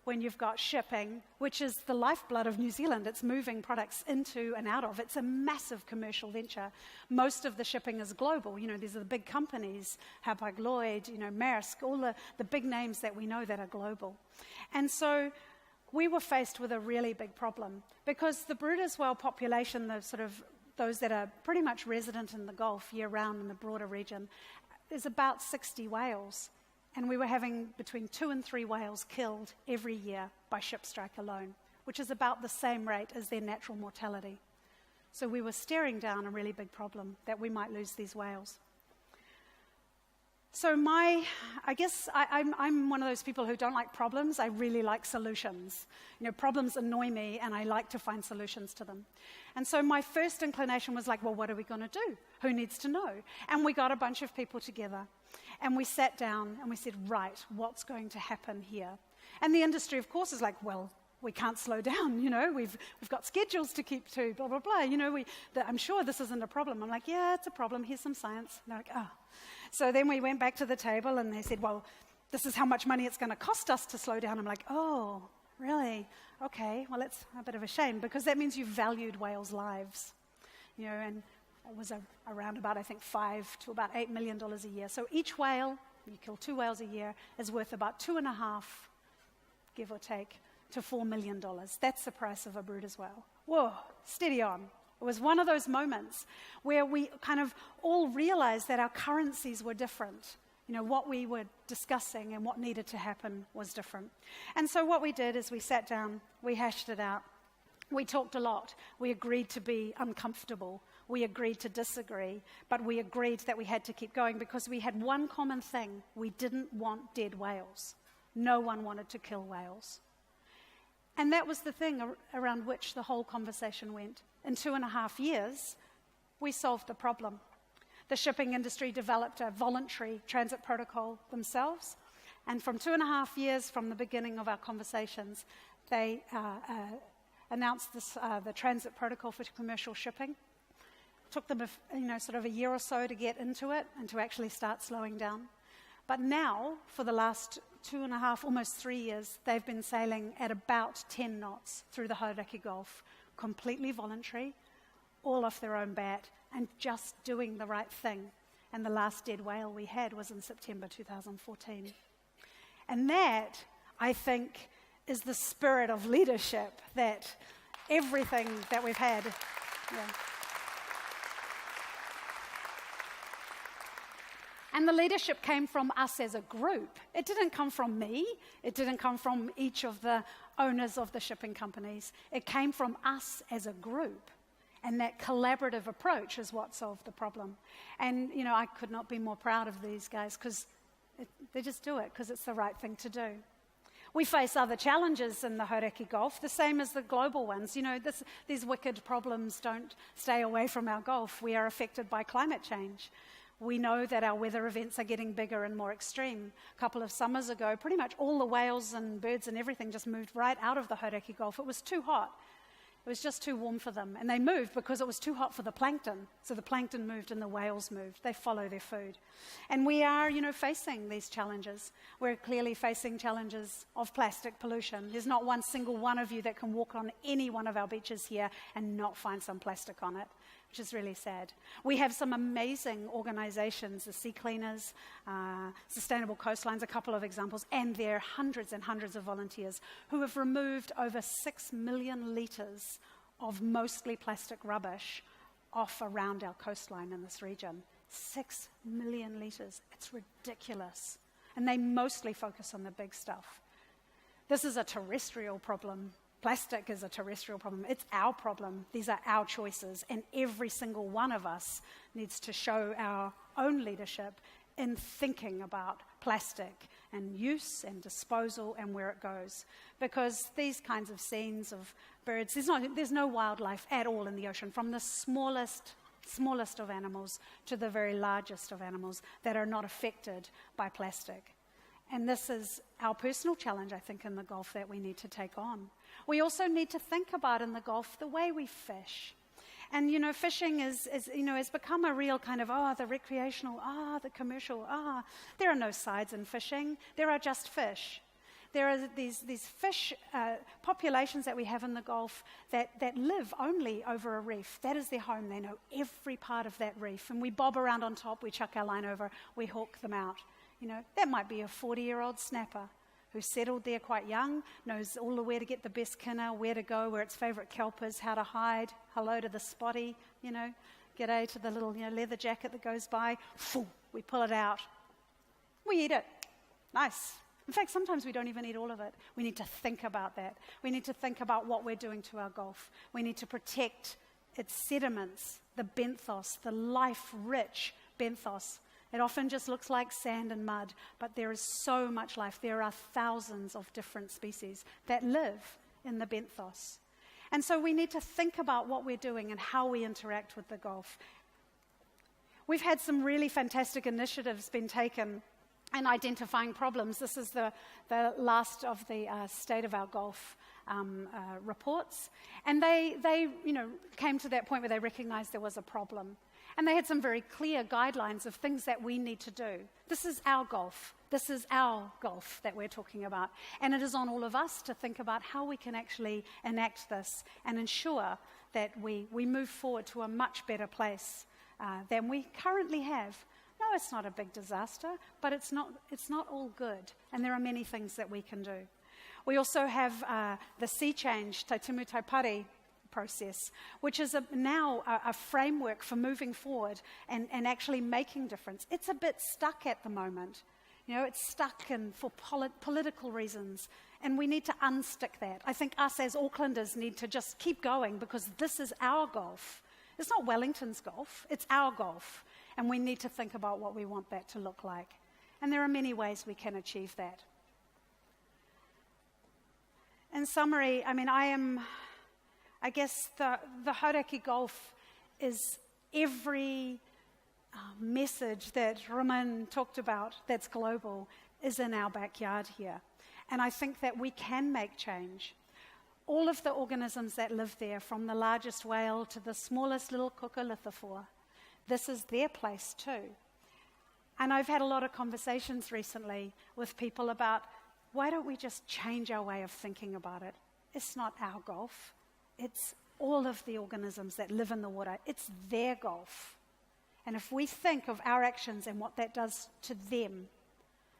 Speaker 17: when you've got shipping, which is the lifeblood of New Zealand? It's moving products into and out of. It's a massive commercial venture. Most of the shipping is global. You know, these are the big companies, Hapag-Lloyd, Maersk, all the big names that we know that are global. And so we were faced with a really big problem because the Bryde's whale population, the sort of those that are pretty much resident in the Gulf year-round in the broader region, is about 60 whales. And we were having between 2 and 3 whales killed every year by ship strike alone, which is about the same rate as their natural mortality. So we were staring down a really big problem that we might lose these whales. So I guess I'm one of those people who don't like problems. I really like solutions. Problems annoy me, and I like to find solutions to them. And so my first inclination was like, well, what are we going to do? Who needs to know? And we got a bunch of people together, and we sat down, and we said, right, what's going to happen here? And the industry, of course, is like, well, we can't slow down, we've got schedules to keep to, blah, blah, blah. I'm sure this isn't a problem. I'm like, yeah, it's a problem. Here's some science. And they're like, oh. So then we went back to the table and they said, well, this is how much money it's going to cost us to slow down. I'm like, oh, really? Okay, well, it's a bit of a shame because that means you've valued whales' lives. And it was around about, I think, $5 to about $8 million a year. So each whale, you kill 2 whales a year, is worth about 2.5, give or take, to $4 million. That's the price of a Bryde's whale. Whoa, steady on. It was one of those moments where we kind of all realized that our currencies were different. What we were discussing and what needed to happen was different. And so what we did is we sat down, we hashed it out, we talked a lot, we agreed to be uncomfortable, we agreed to disagree, but we agreed that we had to keep going because we had one common thing: we didn't want dead whales. No one wanted to kill whales. And that was the thing around which the whole conversation went. In 2.5 years, we solved the problem. The shipping industry developed a voluntary transit protocol themselves, and from 2.5 years from the beginning of our conversations, they announced the transit protocol for commercial shipping. It took them sort of a year or so to get into it and to actually start slowing down. But now, for the last 2.5, almost 3 years, they've been sailing at about 10 knots through the Hauraki Gulf, completely voluntary, all off their own bat, and just doing the right thing. And the last dead whale we had was in September 2014. And that, I think, is the spirit of leadership that everything that we've had. Yeah. And the leadership came from us as a group. It didn't come from me. It didn't come from each of the owners of the shipping companies. It came from us as a group. And that collaborative approach is what solved the problem. And, I could not be more proud of these guys because they just do it because it's the right thing to do. We face other challenges in the Hauraki Gulf, the same as the global ones. These wicked problems don't stay away from our Gulf. We are affected by climate change. We know that our weather events are getting bigger and more extreme. A couple of summers ago, pretty much all the whales and birds and everything just moved right out of the Hauraki Gulf. It was too hot. It was just too warm for them. And they moved because it was too hot for the plankton. So the plankton moved and the whales moved. They follow their food. And we are, facing these challenges. We're clearly facing challenges of plastic pollution. There's not one single one of you that can walk on any one of our beaches here and not find some plastic on it, which is really sad. We have some amazing organizations, the Sea Cleaners, Sustainable Coastlines, a couple of examples, and there are hundreds and hundreds of volunteers who have removed over 6 million litres of mostly plastic rubbish off around our coastline in this region. 6 million litres. It's ridiculous. And they mostly focus on the big stuff. This is a terrestrial problem. Plastic is a terrestrial problem. It's our problem. These are our choices. And every single one of us needs to show our own leadership in thinking about plastic and use and disposal and where it goes. Because these kinds of scenes of birds, there's no wildlife at all in the ocean, from the smallest of animals to the very largest of animals that are not affected by plastic. And this is our personal challenge, I think, in the Gulf that we need to take on. We also need to think about in the Gulf the way we fish. And, fishing has become a real kind of, the recreational, the commercial, There are no sides in fishing. There are just fish. There are these fish populations that we have in the Gulf that live only over a reef. That is their home. They know every part of that reef. And we bob around on top, we chuck our line over, we hawk them out. That might be a 40-year-old snapper who settled there quite young, knows all the where to get the best kinner, where to go, where its favourite kelp is, how to hide, hello to the spotty, g'day to the little leather jacket that goes by. We pull it out. We eat it. Nice. In fact, sometimes we don't even eat all of it. We need to think about that. We need to think about what we're doing to our Gulf. We need to protect its sediments, the benthos, the life-rich benthos. It often just looks like sand and mud, but there is so much life. There are thousands of different species that live in the benthos. And so we need to think about what we're doing and how we interact with the Gulf. We've had some really fantastic initiatives been taken in identifying problems. This is the last of the State of Our Gulf reports. And they came to that point where they recognized there was a problem. And they had some very clear guidelines of things that we need to do. This is our Gulf. This is our Gulf that we're talking about. And it is on all of us to think about how we can actually enact this and ensure that we move forward to a much better place than we currently have. No, it's not a big disaster, but it's not all good. And there are many things that we can do. We also have the sea change, Tai Timu Tai Pari process, which is now a framework for moving forward and actually making difference. It's a bit stuck at the moment. It's stuck for political reasons, and we need to unstick that. I think us as Aucklanders need to just keep going because this is our Gulf. It's not Wellington's Gulf, it's our Gulf, and we need to think about what we want that to look like. And there are many ways we can achieve that. In summary, I guess the Hauraki Gulf is every message that Roman talked about that's global is in our backyard here. And I think that we can make change. All of the organisms that live there, from the largest whale to the smallest little kukulithophore, this is their place too. And I've had a lot of conversations recently with people about why don't we just change our way of thinking about it? It's not our Gulf. It's all of the organisms that live in the water. It's their Gulf. And if we think of our actions and what that does to them,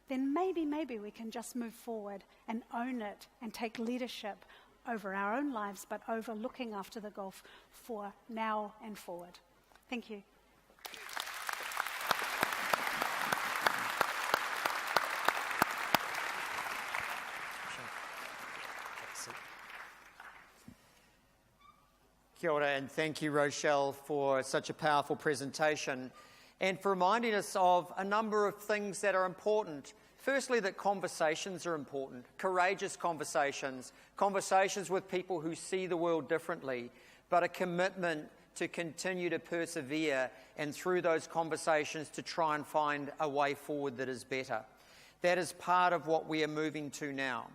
Speaker 17: then maybe we can just move forward and own it and take leadership over our own lives, but over looking after the Gulf for now and forward. Thank you.
Speaker 1: Kia ora, and thank you, Rochelle, for such a powerful presentation and for reminding us of a number of things that are important. Firstly, that conversations are important, courageous conversations, conversations with people who see the world differently, but a commitment to continue to persevere and through those conversations to try and find a way forward that is better. That is part of what we are moving to now.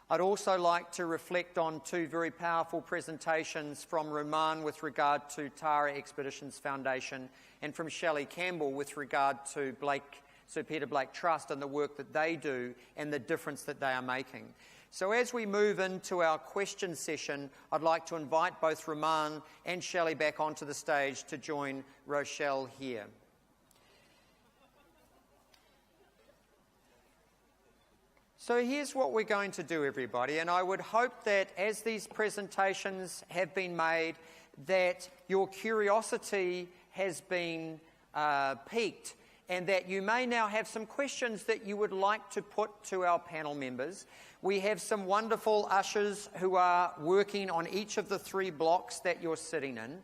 Speaker 1: I'd also like to reflect on two very powerful presentations from Roman with regard to Tara Expeditions Foundation and from Shelley Campbell with regard to Sir Peter Blake Trust and the work that they do and the difference that they are making. So as we move into our question session, I'd like to invite both Roman and Shelley back onto the stage to join Rochelle here. So here's what we're going to do, everybody, and I would hope that as these presentations have been made, that your curiosity has been piqued and that you may now have some questions that you would like to put to our panel members. We have some wonderful ushers who are working on each of the 3 blocks that you're sitting in,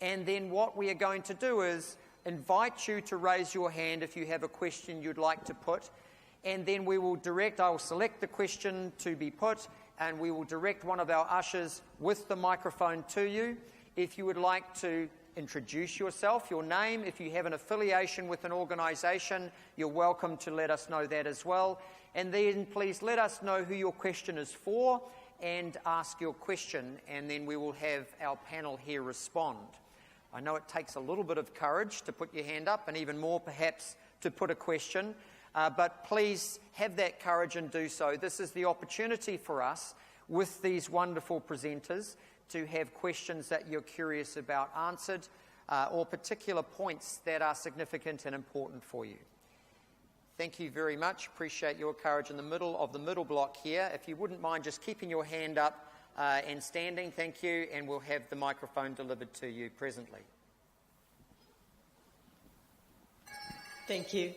Speaker 1: and then what we are going to do is invite you to raise your hand if you have a question you'd like to put. And then I will select the question to be put, and we will direct one of our ushers with the microphone to you. If you would like to introduce yourself, your name, if you have an affiliation with an organisation, you're welcome to let us know that as well. And then please let us know who your question is for and ask your question, and then we will have our panel here respond. I know it takes a little bit of courage to put your hand up, and even more perhaps to put a question. But please have that courage and do so. This is the opportunity for us with these wonderful presenters to have questions that you're curious about answered or particular points that are significant and important for you. Thank you very much. Appreciate your courage in the middle of the middle block here. If you wouldn't mind just keeping your hand up and standing, thank you, and we'll have the microphone delivered to you presently.
Speaker 18: Thank you.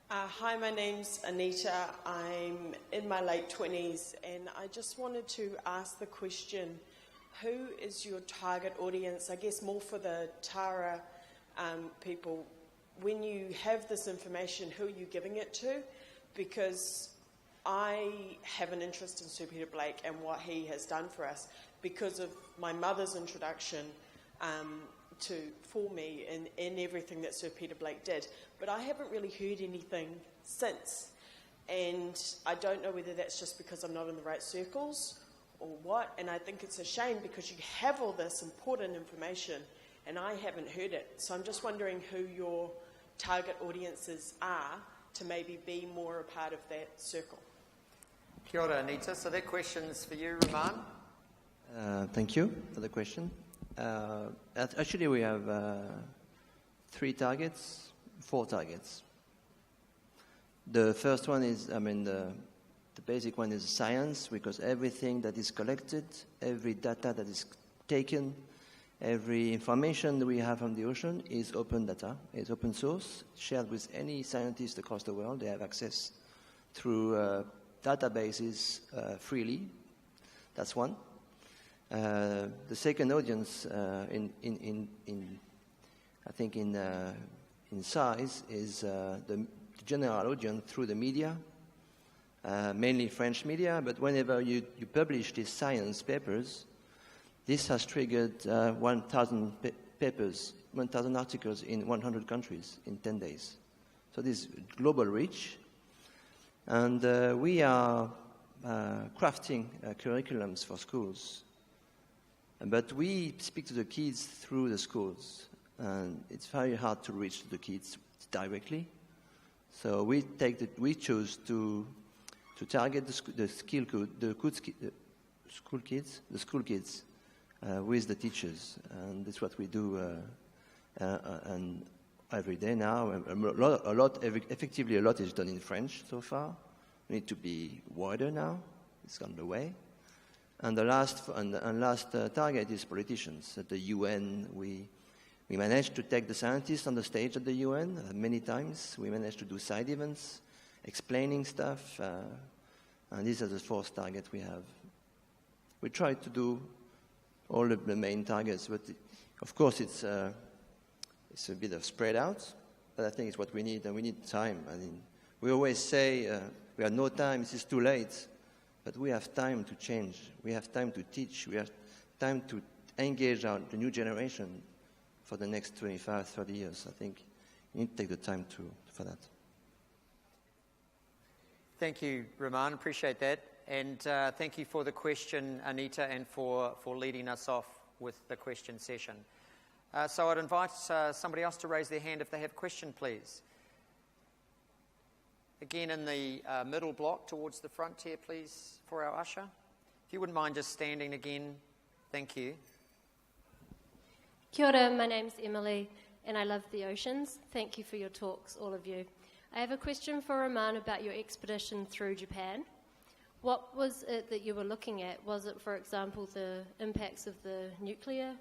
Speaker 18: Hi, my name's Anita. I'm in my late 20s, and I just wanted to ask the question, who is your target audience? I guess more for the Tara people. When you have this information, who are you giving it to? Because I have an interest in Sir Peter Blake and what he has done for us because of my mother's introduction for me in everything that Sir Peter Blake did. But I haven't really heard anything since. And I don't know whether that's just because I'm not in the right circles or what. And I think it's a shame because you have all this important information and I haven't heard it. So I'm just wondering who your target audiences are to maybe be more a part of that circle.
Speaker 1: Kia ora, Anita. So that question's for you, Roman.
Speaker 16: Thank you for the question. Actually, we have 4 targets. The first one is, the basic one is science, because everything that is collected, every data that is taken, every information that we have from the ocean is open data, is open source, shared with any scientist across the world. They have access through databases freely. That's one. The second audience, in size, is the general audience through the media, mainly French media. But whenever you publish these science papers, this has triggered 1,000 papers, 1,000 articles in 100 countries in 10 days. So this global reach, and we are crafting curriculums for schools. But we speak to the kids through the schools, and it's very hard to reach the kids directly. So we choose to target the school kids with the teachers, and that's what we do and every day now. Effectively, a lot is done in French so far. We need to be wider now. It's on the way. And the last target is politicians. At the UN, we managed to take the scientists on the stage at the UN many times. We managed to do side events, explaining stuff, and these are the 4th target we have. We try to do all of the main targets, but of course it's a bit of spread out, but I think it's what we need, and we need time. We always say we have no time, this is too late. But we have time to change. We have time to teach. We have time to engage the new generation for the next 25, 30 years. I think you need to take the time for that.
Speaker 1: Thank you, Roman. Appreciate that. and thank you for the question, Anita, and for leading us off with the question session. So I'd invite somebody else to raise their hand if they have a question, please. Again, in the middle block towards the front here, please, for our usher. If you wouldn't mind just standing again, thank you.
Speaker 19: Kia ora, my name's Emily, and I love the oceans. Thank you for your talks, all of you. I have a question for Roman about your expedition through Japan. What was it that you were looking at? Was it, for example, the impacts of the nuclear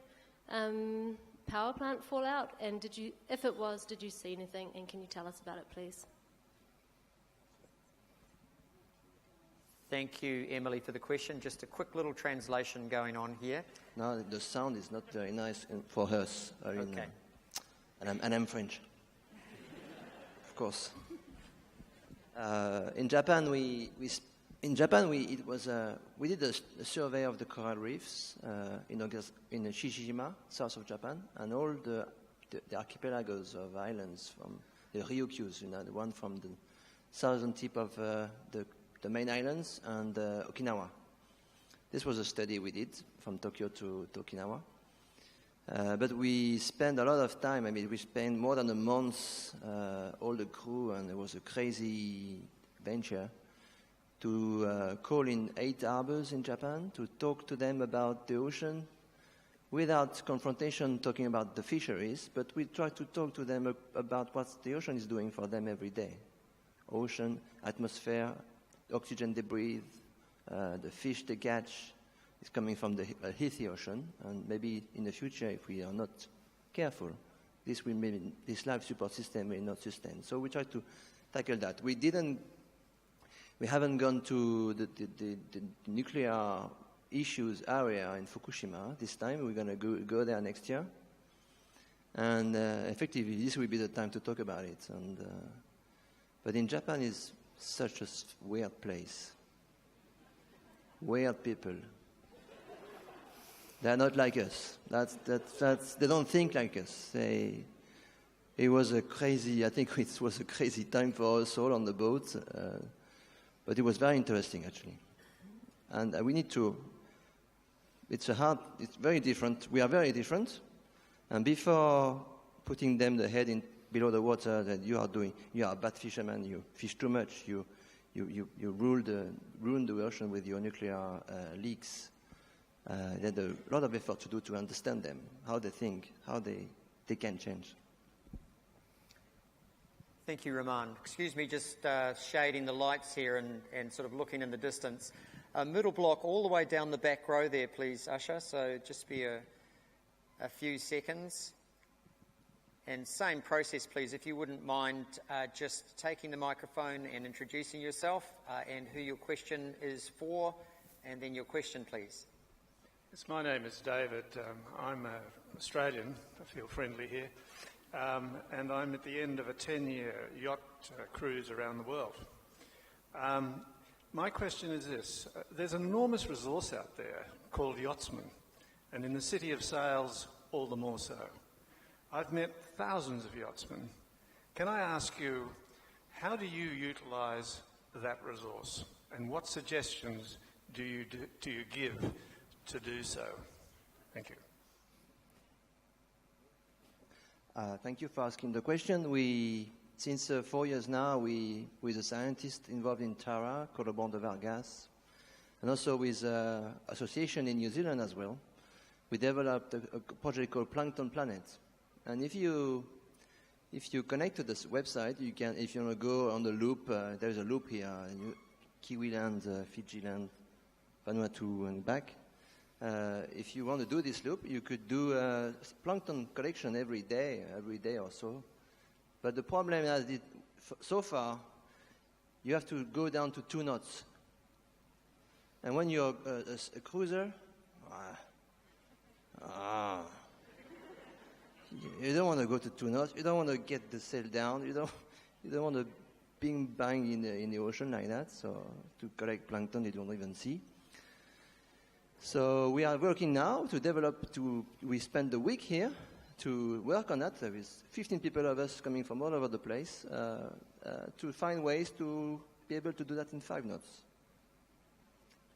Speaker 19: power plant fallout? And if it was, did you see anything? And can you tell us about it, please?
Speaker 1: Thank you, Emily, for the question. Just a quick little translation going on here.
Speaker 16: No, the sound is not very nice for us.
Speaker 1: Okay.
Speaker 16: And I'm French, of course. In Japan, we did a survey of the coral reefs in Shishijima, south of Japan, and all the archipelagos of islands from the Ryukyus, the one from the southern tip of the main islands, and Okinawa. This was a study we did from Tokyo to Okinawa. But we spent a lot of time. I mean, we spent more than a month, all the crew, and it was a crazy venture to call in 8 harbors in Japan to talk to them about the ocean without confrontation, talking about the fisheries, but we tried to talk to them about what the ocean is doing for them every day. Ocean, atmosphere, oxygen they breathe, the fish they catch is coming from the healthy ocean, and maybe in the future, if we are not careful, this life support system will not sustain. So we try to tackle that. We haven't gone to the nuclear issues area in Fukushima this time. We're going to go there next year, and effectively, this will be the time to talk about it. But in Japan is such a weird place. Weird people. They're not like us. They don't think like us. It was a crazy, I think it was a crazy time for us all on the boat, but it was very interesting actually. And we need to, it's very different. We are very different. And before putting them the head in below the water that you are a bad fisherman, you fish too much, you ruin the ocean with your nuclear leaks. They had a lot of effort to do to understand them, how they think, how they can change.
Speaker 1: Thank you, Roman. Excuse me, just shading the lights here and sort of looking in the distance. Middle block all the way down the back row there, please, Usher. So just be a few seconds. And same process, please, if you wouldn't mind just taking the microphone and introducing yourself and who your question is for, and then your question, please.
Speaker 20: Yes, my name is David. I'm Australian, I feel friendly here, and I'm at the end of a 10-year yacht cruise around the world. My question is this. There's an enormous resource out there called yachtsmen, and in the city of sails, all the more so. I've met thousands of yachtsmen. Can I ask you, how do you utilise that resource, and what suggestions do you give to do so? Thank you.
Speaker 16: Thank you for asking the question. Since 4 years now, with a scientist involved in Tara, called Bond de Vargas, and also with an association in New Zealand as well, we developed a project called Plankton Planets. And if you connect to this website, you can, if you want to go on the loop, there's a loop here, Kiwi land, Fiji land, Vanuatu and back. If you want to do this loop, you could do plankton collection every day or so. But the problem is that so far, you have to go down to 2 knots. And when you're a cruiser, you don't want to go to 2 knots. You don't want to get the sail down. You don't want to bang in the ocean like that. So to collect plankton, you don't even see. So we are working now to develop. We spend the week here to work on that. There is 15 people of us coming from all over the place to find ways to be able to do that in 5 knots.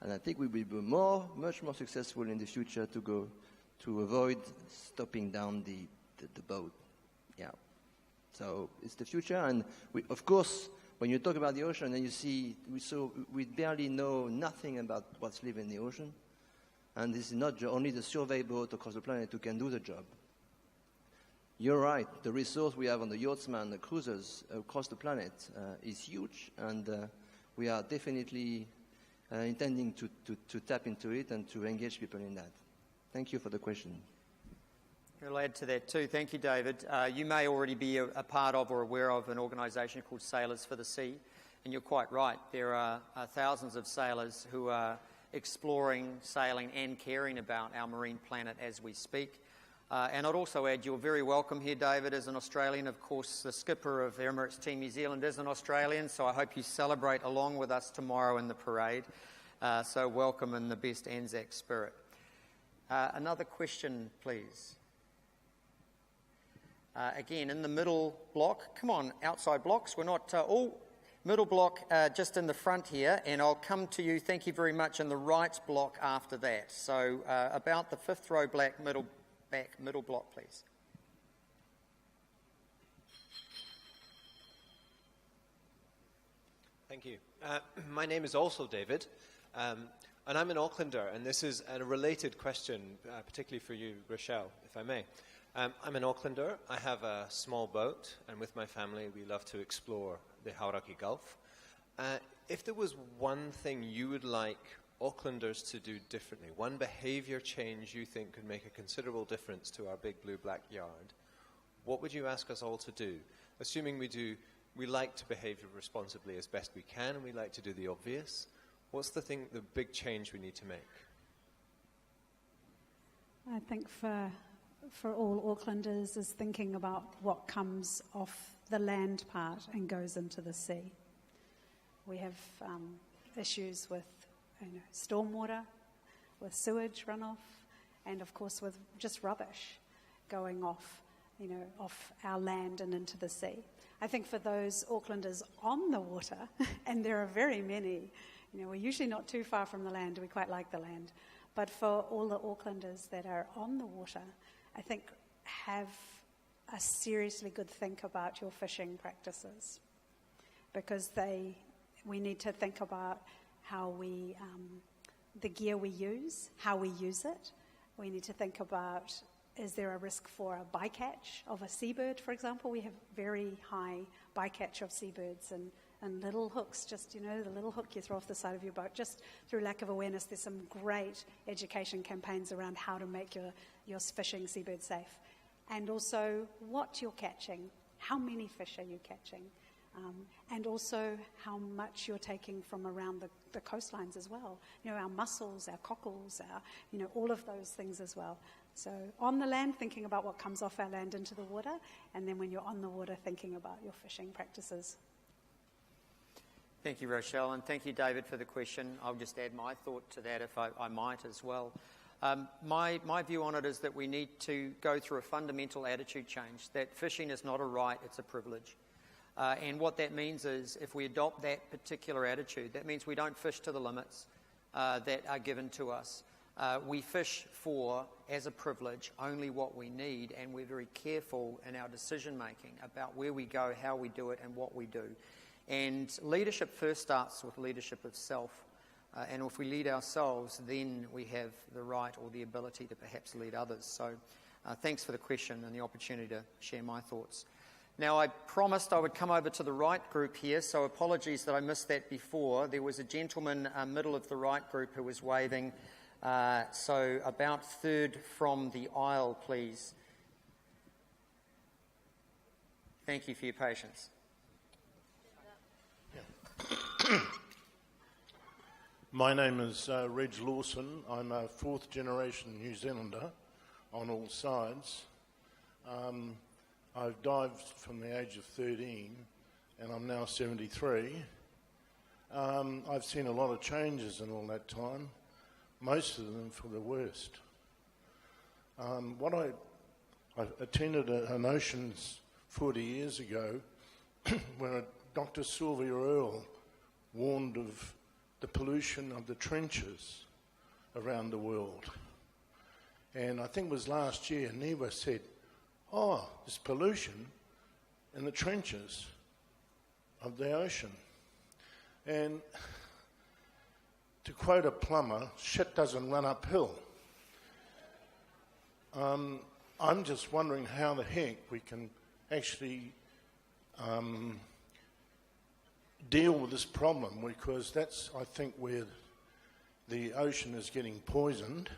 Speaker 16: And I think we will be much more successful in the future to avoid stopping down the boat. Yeah. So it's the future, and of course, when you talk about the ocean, and you see, we barely know nothing about what's living in the ocean, and this is not only the survey boat across the planet who can do the job. You're right, the resource we have on the yachtsmen, the cruisers across the planet is huge, and we are definitely intending to tap into it and to engage people in that. Thank you for the question.
Speaker 1: I'll add to that too. Thank you, David. You may already be a part of or aware of an organisation called Sailors for the Sea, and you're quite right. There are thousands of sailors who are exploring, sailing and caring about our marine planet as we speak. And I'd also add you're very welcome here, David, as an Australian. Of course, the skipper of Emirates Team New Zealand is an Australian, so I hope you celebrate along with us tomorrow in the parade. So welcome in the best Anzac spirit. Another question, please. Again, in the middle block. Come on, outside blocks. We're not all middle block just in the front here, and I'll come to you, thank you very much, in the right block after that. So about the fifth row back middle block, please.
Speaker 21: Thank you. My name is also David, and I'm an Aucklander, and this is a related question, particularly for you, Rochelle, if I may. I'm an Aucklander. I have a small boat, and with my family, we love to explore the Hauraki Gulf. If there was one thing you would like Aucklanders to do differently, one behaviour change you think could make a considerable difference to our big blue-black yard, what would you ask us all to do? Assuming we like to behave responsibly as best we can, and we like to do the obvious, what's the big change we need to make?
Speaker 17: I think for all Aucklanders is thinking about what comes off the land part and goes into the sea. We have issues with stormwater, with sewage runoff, and of course with just rubbish going off our land and into the sea. I think for those Aucklanders on the water, and there are very many, we're usually not too far from the land, we quite like the land, but for all the Aucklanders that are on the water, I think have a seriously good think about your fishing practices, because we need to think about how the gear we use, how we use it. We need to think about, is there a risk for a bycatch of a seabird, for example? We have very high bycatch of seabirds and little hooks, just, the little hook you throw off the side of your boat. Just through lack of awareness, there's some great education campaigns around how to make your fishing seabird safe. And also what you're catching, how many fish are you catching? And also how much you're taking from around the coastlines as well. Our mussels, our cockles, all of those things as well. So on the land, thinking about what comes off our land into the water, and then when you're on the water, thinking about your fishing practices.
Speaker 1: Thank you, Rochelle, and thank you, David, for the question. I'll just add my thought to that, if I might as well. My view on it is that we need to go through a fundamental attitude change, that fishing is not a right, it's a privilege. And what that means is, if we adopt that particular attitude, that means we don't fish to the limits that are given to us. We fish for, as a privilege, only what we need, and we're very careful in our decision-making about where we go, how we do it, and what we do. And leadership first starts with leadership of self. And if we lead ourselves, then we have the right or the ability to perhaps lead others. So thanks for the question and the opportunity to share my thoughts. Now, I promised I would come over to the right group here, so apologies that I missed that before. There was a gentleman middle of the right group who was waving, so about third from the aisle, please. Thank you for your patience.
Speaker 22: My name is Reg Lawson. I'm a fourth generation New Zealander on all sides. I've dived from the age of 13 and I'm now 73. I've seen a lot of changes in all that time, most of them for the worst. I attended an Oceans 40 years ago when Dr. Sylvia Earle warned of the pollution of the trenches around the world. And I think it was last year, NIWA said, oh, there's pollution in the trenches of the ocean. And to quote a plumber, shit doesn't run uphill. I'm just wondering how the heck we can actually deal with this problem, because that's, I think, where the ocean is getting poisoned.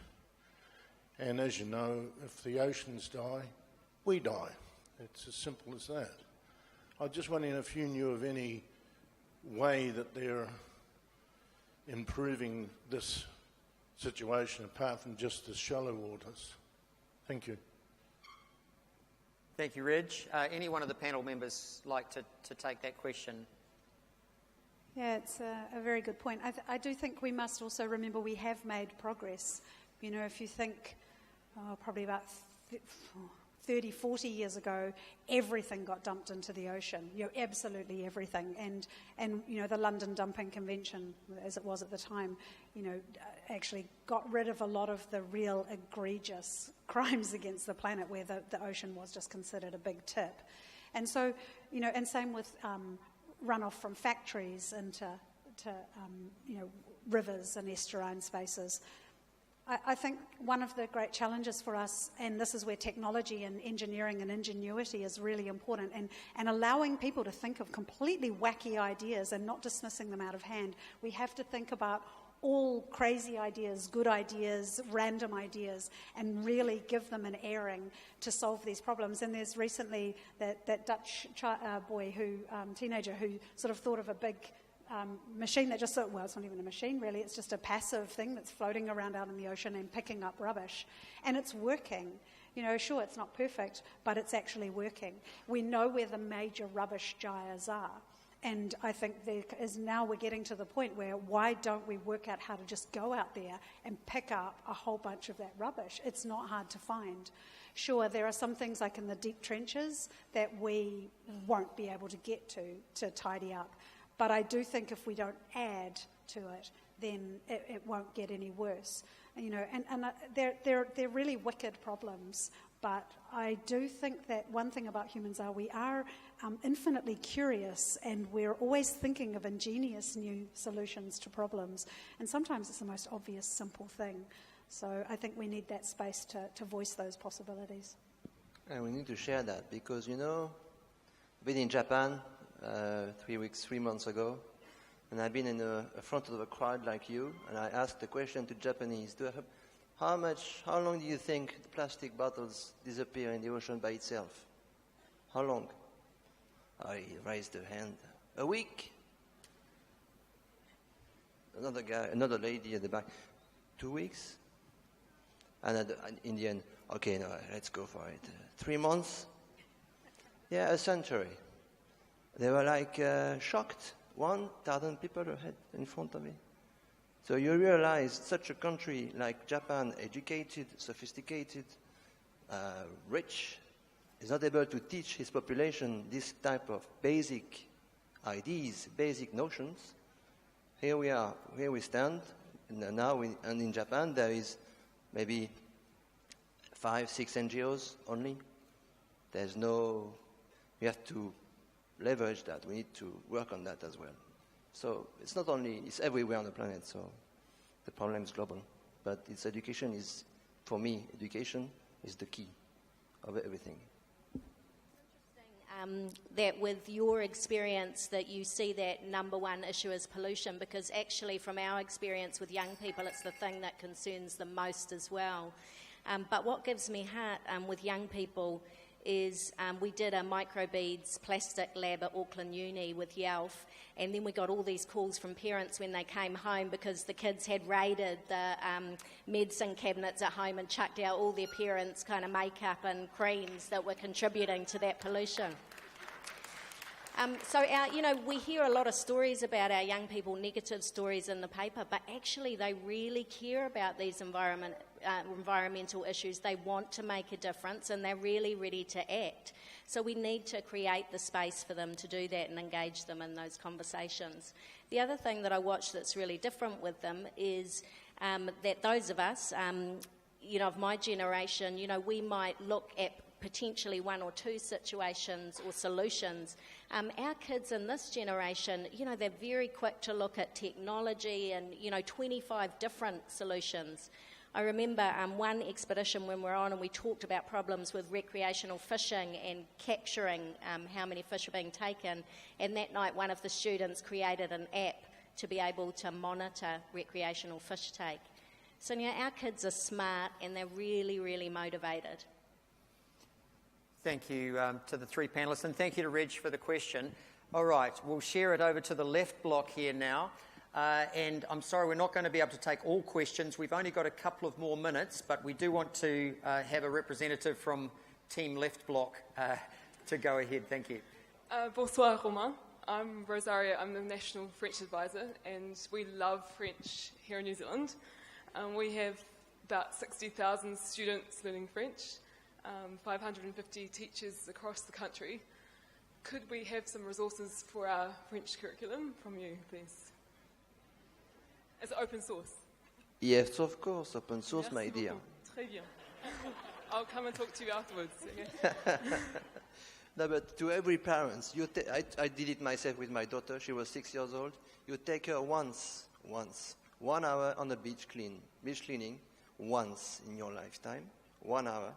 Speaker 22: And as you know, if the oceans die, we die. It's as simple as that. I was just wondering if you knew of any way that they're improving this situation apart from just the shallow waters. Thank you.
Speaker 1: Thank you, Reg. Any one of the panel members like to take that question?
Speaker 17: Yeah, it's a very good point. I do think we must also remember we have made progress. You know, if you think probably about 30, 40 years ago, everything got dumped into the ocean, you know, absolutely everything. And you know, the London Dumping Convention, as it was at the time, you know, actually got rid of a lot of the real egregious crimes against the planet where the ocean was just considered a big tip. And so, you know, and same with runoff from factories into you know, rivers and estuarine spaces. I think one of the great challenges for us, and this is where technology and engineering and ingenuity is really important, and allowing people to think of completely wacky ideas and not dismissing them out of hand. We have to think about all crazy ideas, good ideas, random ideas, and really give them an airing to solve these problems. And there's recently that Dutch boy teenager who sort of thought of a big machine that just well, it's not even a machine really, it's just a passive thing that's floating around out in the ocean and picking up rubbish. And it's working. You know, sure, it's not perfect, but it's actually working. We know where the major rubbish gyres are. And I think there is now we're getting to the point where why don't we work out how to just go out there and pick up a whole bunch of that rubbish? It's not hard to find. Sure, there are some things like in the deep trenches that we won't be able to get to tidy up. But I do think if we don't add to it, then it won't get any worse. You know, and they're really wicked problems. But I do think that one thing about humans we are infinitely curious, and we're always thinking of ingenious new solutions to problems. And sometimes it's the most obvious, simple thing. So I think we need that space to voice those possibilities.
Speaker 2: And we need to share that because, you know, I've been in Japan 3 months ago, and I've been in the front of a crowd like you, and I asked the question to Japanese, how long do you think the plastic bottles disappear in the ocean by itself? How long? I raised a hand. A week? Another lady at the back. 2 weeks? And in the end, okay, no, let's go for it. 3 months? Yeah, a century. They were like shocked. 1,000 people ahead in front of me. So you realize such a country like Japan, educated, sophisticated, rich, is not able to teach his population this type of basic ideas, basic notions. Here we are, here we stand, and now in Japan there is maybe 5, 6 NGOs only. There's no, we have to leverage that. We need to work on that as well. So it's not only, it's everywhere on the planet, so the problem is global. But it's education is, for me, education is the key of everything.
Speaker 6: That with your experience that you see that number one issue is pollution, because actually from our experience with young people, it's the thing that concerns them most as well. But what gives me heart with young people is we did a microbeads plastic lab at Auckland Uni with YALF, and then we got all these calls from parents when they came home because the kids had raided the medicine cabinets at home and chucked out all their parents' kind of makeup and creams that were contributing to that pollution. So we hear a lot of stories about our young people, negative stories in the paper, but actually they really care about these environmental issues. They want to make a difference and they're really ready to act. So we need to create the space for them to do that and engage them in those conversations. The other thing that I watch that's really different with them is that those of us, of my generation, we might look at potentially one or two situations or solutions. Our kids in this generation, they're very quick to look at technology and, 25 different solutions. I remember one expedition when we were on and we talked about problems with recreational fishing and capturing how many fish are being taken, and that night one of the students created an app to be able to monitor recreational fish take. So our kids are smart and they're really, really motivated.
Speaker 1: Thank you to the three panellists, and thank you to Reg for the question. All right, we'll share it over to the left block here now. And I'm sorry, we're not going to be able to take all questions. We've only got a couple of more minutes, but we do want to have a representative from Team Left Block to go ahead. Thank you.
Speaker 4: Bonsoir, Romain. I'm Rosaria. I'm the National French Advisor, and we love French here in New Zealand. We have about 60,000 students learning French, 550 teachers across the country. Could we have some resources for our French curriculum from you, please? As open source?
Speaker 2: Yes, of course, open source, my dear.
Speaker 4: Très bien. I'll come and talk to you afterwards. Okay?
Speaker 2: No, but to every parent, I did it myself with my daughter. She was 6 years old. You take her once, 1 hour on the beach cleaning, once in your lifetime, 1 hour,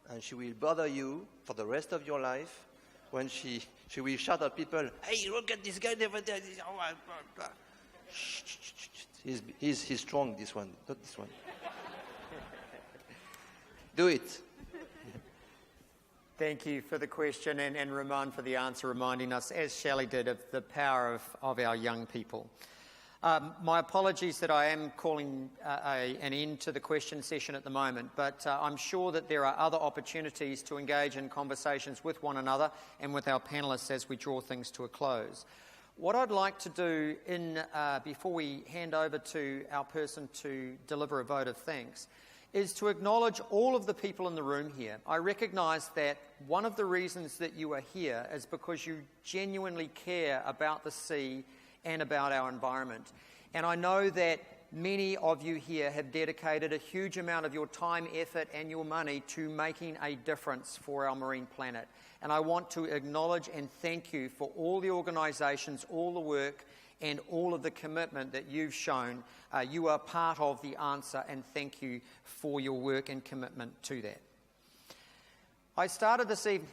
Speaker 2: and she will bother you for the rest of your life when she will shout at people, "Hey, look at this guy over there." He's strong, this one, not this one. Do it.
Speaker 1: Thank you for the question, and Ramon for the answer, reminding us, as Shelley did, of the power of our young people. My apologies that I am calling an end to the question session at the moment, but I'm sure that there are other opportunities to engage in conversations with one another and with our panellists as we draw things to a close. What I'd like to do before we hand over to our person to deliver a vote of thanks is to acknowledge all of the people in the room here. I recognise that one of the reasons that you are here is because you genuinely care about the sea and about our environment. And I know that many of you here have dedicated a huge amount of your time, effort and your money to making a difference for our marine planet. And I want to acknowledge and thank you for all the organisations, all the work and all of the commitment that you've shown. You are part of the answer, and thank you for your work and commitment to that. I started this evening...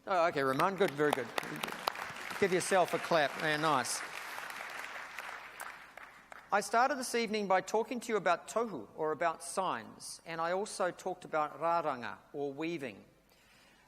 Speaker 1: Oh, okay, Ramon, good, very good. Give yourself a clap. Yeah, nice. I started this evening by talking to you about tohu, or about signs, and I also talked about rāranga, or weaving.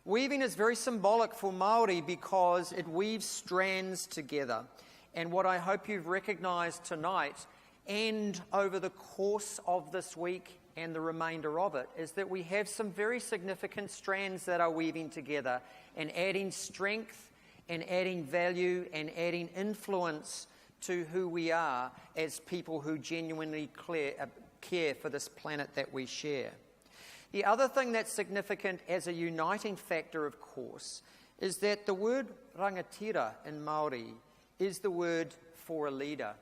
Speaker 1: Weaving is very symbolic for Māori because it weaves strands together. And what I hope you've recognised tonight and over the course of this week and the remainder of it is that we have some very significant strands that are weaving together and adding strength and adding value and adding influence to who we are as people who genuinely care for this planet that we share. The other thing that's significant as a uniting factor, of course, is that the word rangatira in Māori is the word for a leader.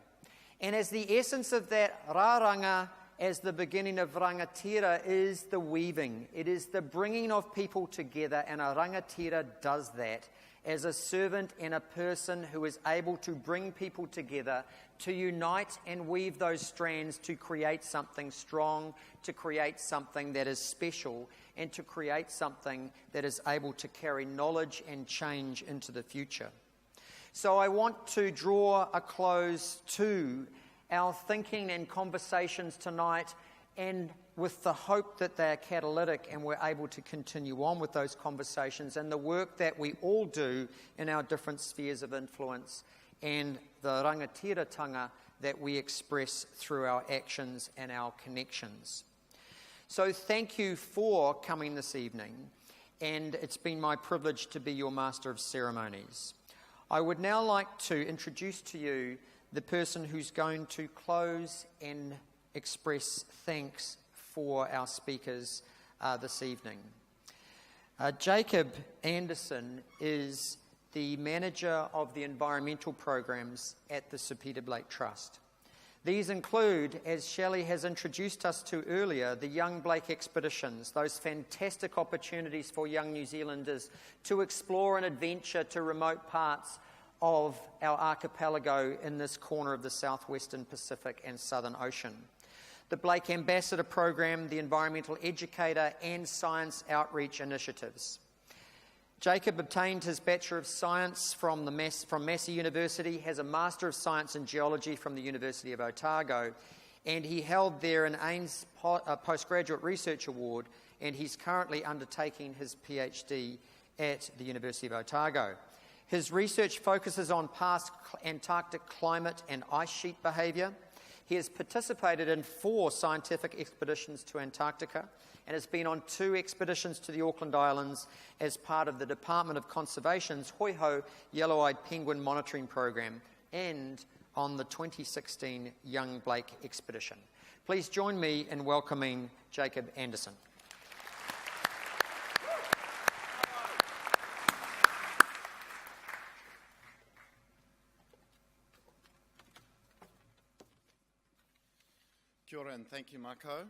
Speaker 1: And as the essence of that rāranga, as the beginning of rangatira, is the weaving. It is the bringing of people together, and a rangatira does that as a servant and a person who is able to bring people together to unite and weave those strands to create something strong, to create something that is special, and to create something that is able to carry knowledge and change into the future. So I want to draw a close to our thinking and conversations tonight, and with the hope that they're catalytic and we're able to continue on with those conversations and the work that we all do in our different spheres of influence and the rangatiratanga that we express through our actions and our connections. So thank you for coming this evening, and it's been my privilege to be your Master of Ceremonies. I would now like to introduce to you the person who's going to close and express thanks for our speakers this evening. Jacob Anderson is the manager of the environmental programs at the Sir Peter Blake Trust. These include, as Shelley has introduced us to earlier, the Young Blake Expeditions, those fantastic opportunities for young New Zealanders to explore and adventure to remote parts of our archipelago in this corner of the southwestern Pacific and Southern Ocean. The Blake Ambassador Program, the Environmental Educator and Science Outreach Initiatives. Jacob obtained his Bachelor of Science from Massey University, has a Master of Science in Geology from the University of Otago, and he held there an AINS Postgraduate Research Award, and he's currently undertaking his PhD at the University of Otago. His research focuses on past Antarctic climate and ice sheet behaviour. He has participated in 4 scientific expeditions to Antarctica and has been on 2 expeditions to the Auckland Islands as part of the Department of Conservation's Hoi Ho Yellow-Eyed Penguin Monitoring Program and on the 2016 Young Blake Expedition. Please join me in welcoming Jacob Anderson.
Speaker 5: Kia ora and thank you, Marco.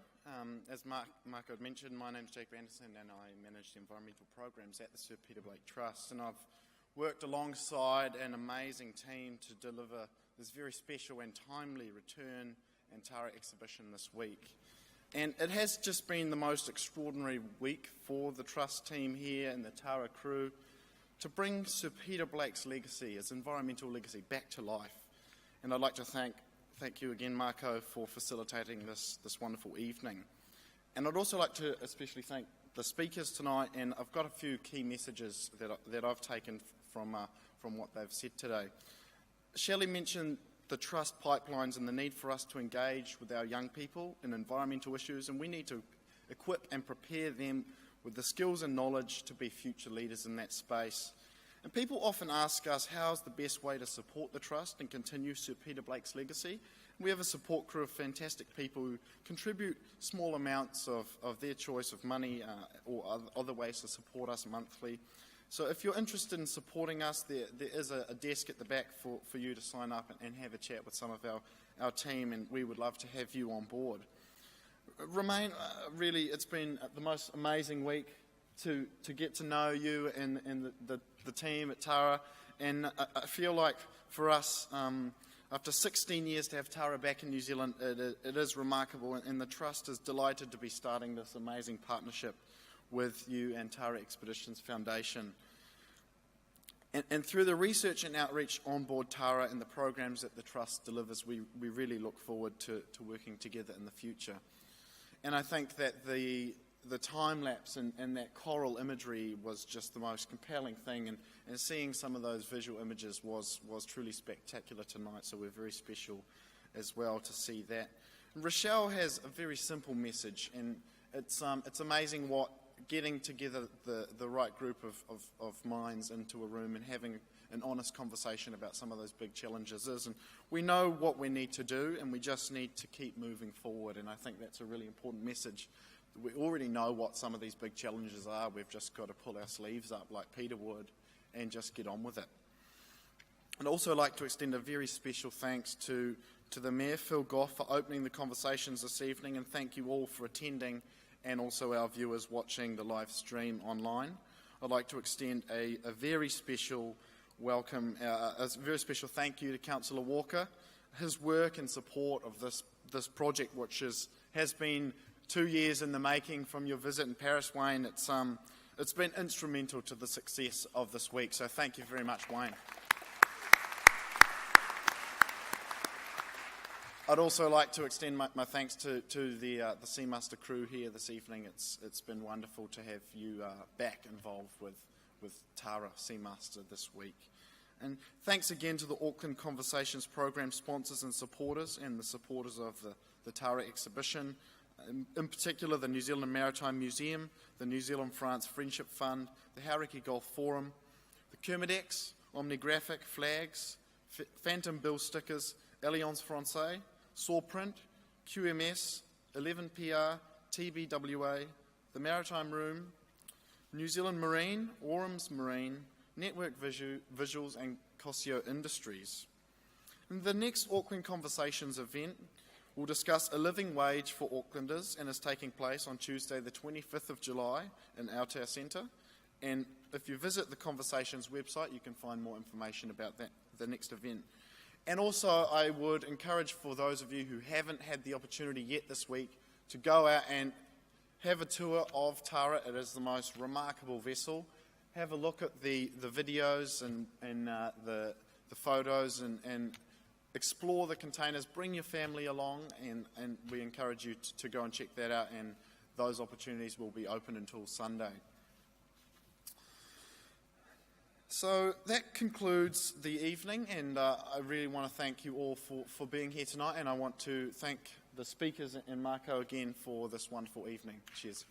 Speaker 5: As Marco had mentioned, my name is Jacob Anderson and I manage the environmental programs at the Sir Peter Blake Trust, and I've worked alongside an amazing team to deliver this very special and timely Return Antara exhibition this week. And it has just been the most extraordinary week for the Trust team here and the Tara crew to bring Sir Peter Blake's legacy, his environmental legacy, back to life. And I'd like to thank you again, Marco, for facilitating this wonderful evening. And I'd also like to especially thank the speakers tonight, and I've got a few key messages that I've taken from what they've said today. Shelley mentioned the trust pipelines and the need for us to engage with our young people in environmental issues, and we need to equip and prepare them with the skills and knowledge to be future leaders in that space. And people often ask us how's the best way to support the Trust and continue Sir Peter Blake's legacy. We have a support crew of fantastic people who contribute small amounts of their choice of money or other ways to support us monthly. So if you're interested in supporting us, there is a desk at the back for you to sign up and have a chat with some of our team, and we would love to have you on board. Really, it's been the most amazing week to get to know you and the team at Tara, and I feel like for us, after 16 years to have Tara back in New Zealand, it is remarkable, and the Trust is delighted to be starting this amazing partnership with you and Tara Expeditions Foundation. And through the research and outreach on board Tara and the programs that the Trust delivers, we really look forward to working together in the future. And I think that the time lapse and that coral imagery was just the most compelling thing, and seeing some of those visual images was truly spectacular tonight, so we're very special as well to see that. Rochelle has a very simple message, and it's amazing what getting together the right group of minds into a room and having an honest conversation about some of those big challenges is. And we know what we need to do, and we just need to keep moving forward, and I think that's a really important message. We already know what some of these big challenges are. We've just got to pull our sleeves up like Peter would and just get on with it. I'd also like to extend a very special thanks to the Mayor, Phil Goff, for opening the conversations this evening, and thank you all for attending, and also our viewers watching the live stream online. I'd like to extend a very special welcome, a very special thank you to Councillor Walker. His work and support of this project, which has been 2 years in the making from your visit in Paris, Wayne. It's been instrumental to the success of this week, so thank you very much, Wayne. I'd also like to extend my thanks to the Seamaster crew here this evening. It's been wonderful to have you back involved with Tara Seamaster this week. And thanks again to the Auckland Conversations Program sponsors and supporters, and the supporters of the Tara exhibition, in particular the New Zealand Maritime Museum, the New Zealand-France Friendship Fund, the Hauraki Golf Forum, the Kermadex, Omnigraphic, Flags, Phantom Bill Stickers, Alliance Francaise, Sawprint, QMS, 11PR, TBWA, the Maritime Room, New Zealand Marine, Orams Marine, Network Visuals and Cosio Industries. In the next Auckland Conversations event, we'll discuss a living wage for Aucklanders, and is taking place on Tuesday the 25th of July in Aotea Centre. And if you visit the Conversations website, you can find more information about that, the next event. And also, I would encourage for those of you who haven't had the opportunity yet this week to go out and have a tour of Tara. It is the most remarkable vessel. Have a look at the videos and the photos and explore the containers. Bring your family along, and we encourage you to go and check that out, and those opportunities will be open until Sunday. So that concludes the evening, and I really want to thank you all for being here tonight, and I want to thank the speakers and Marco again for this wonderful evening. Cheers.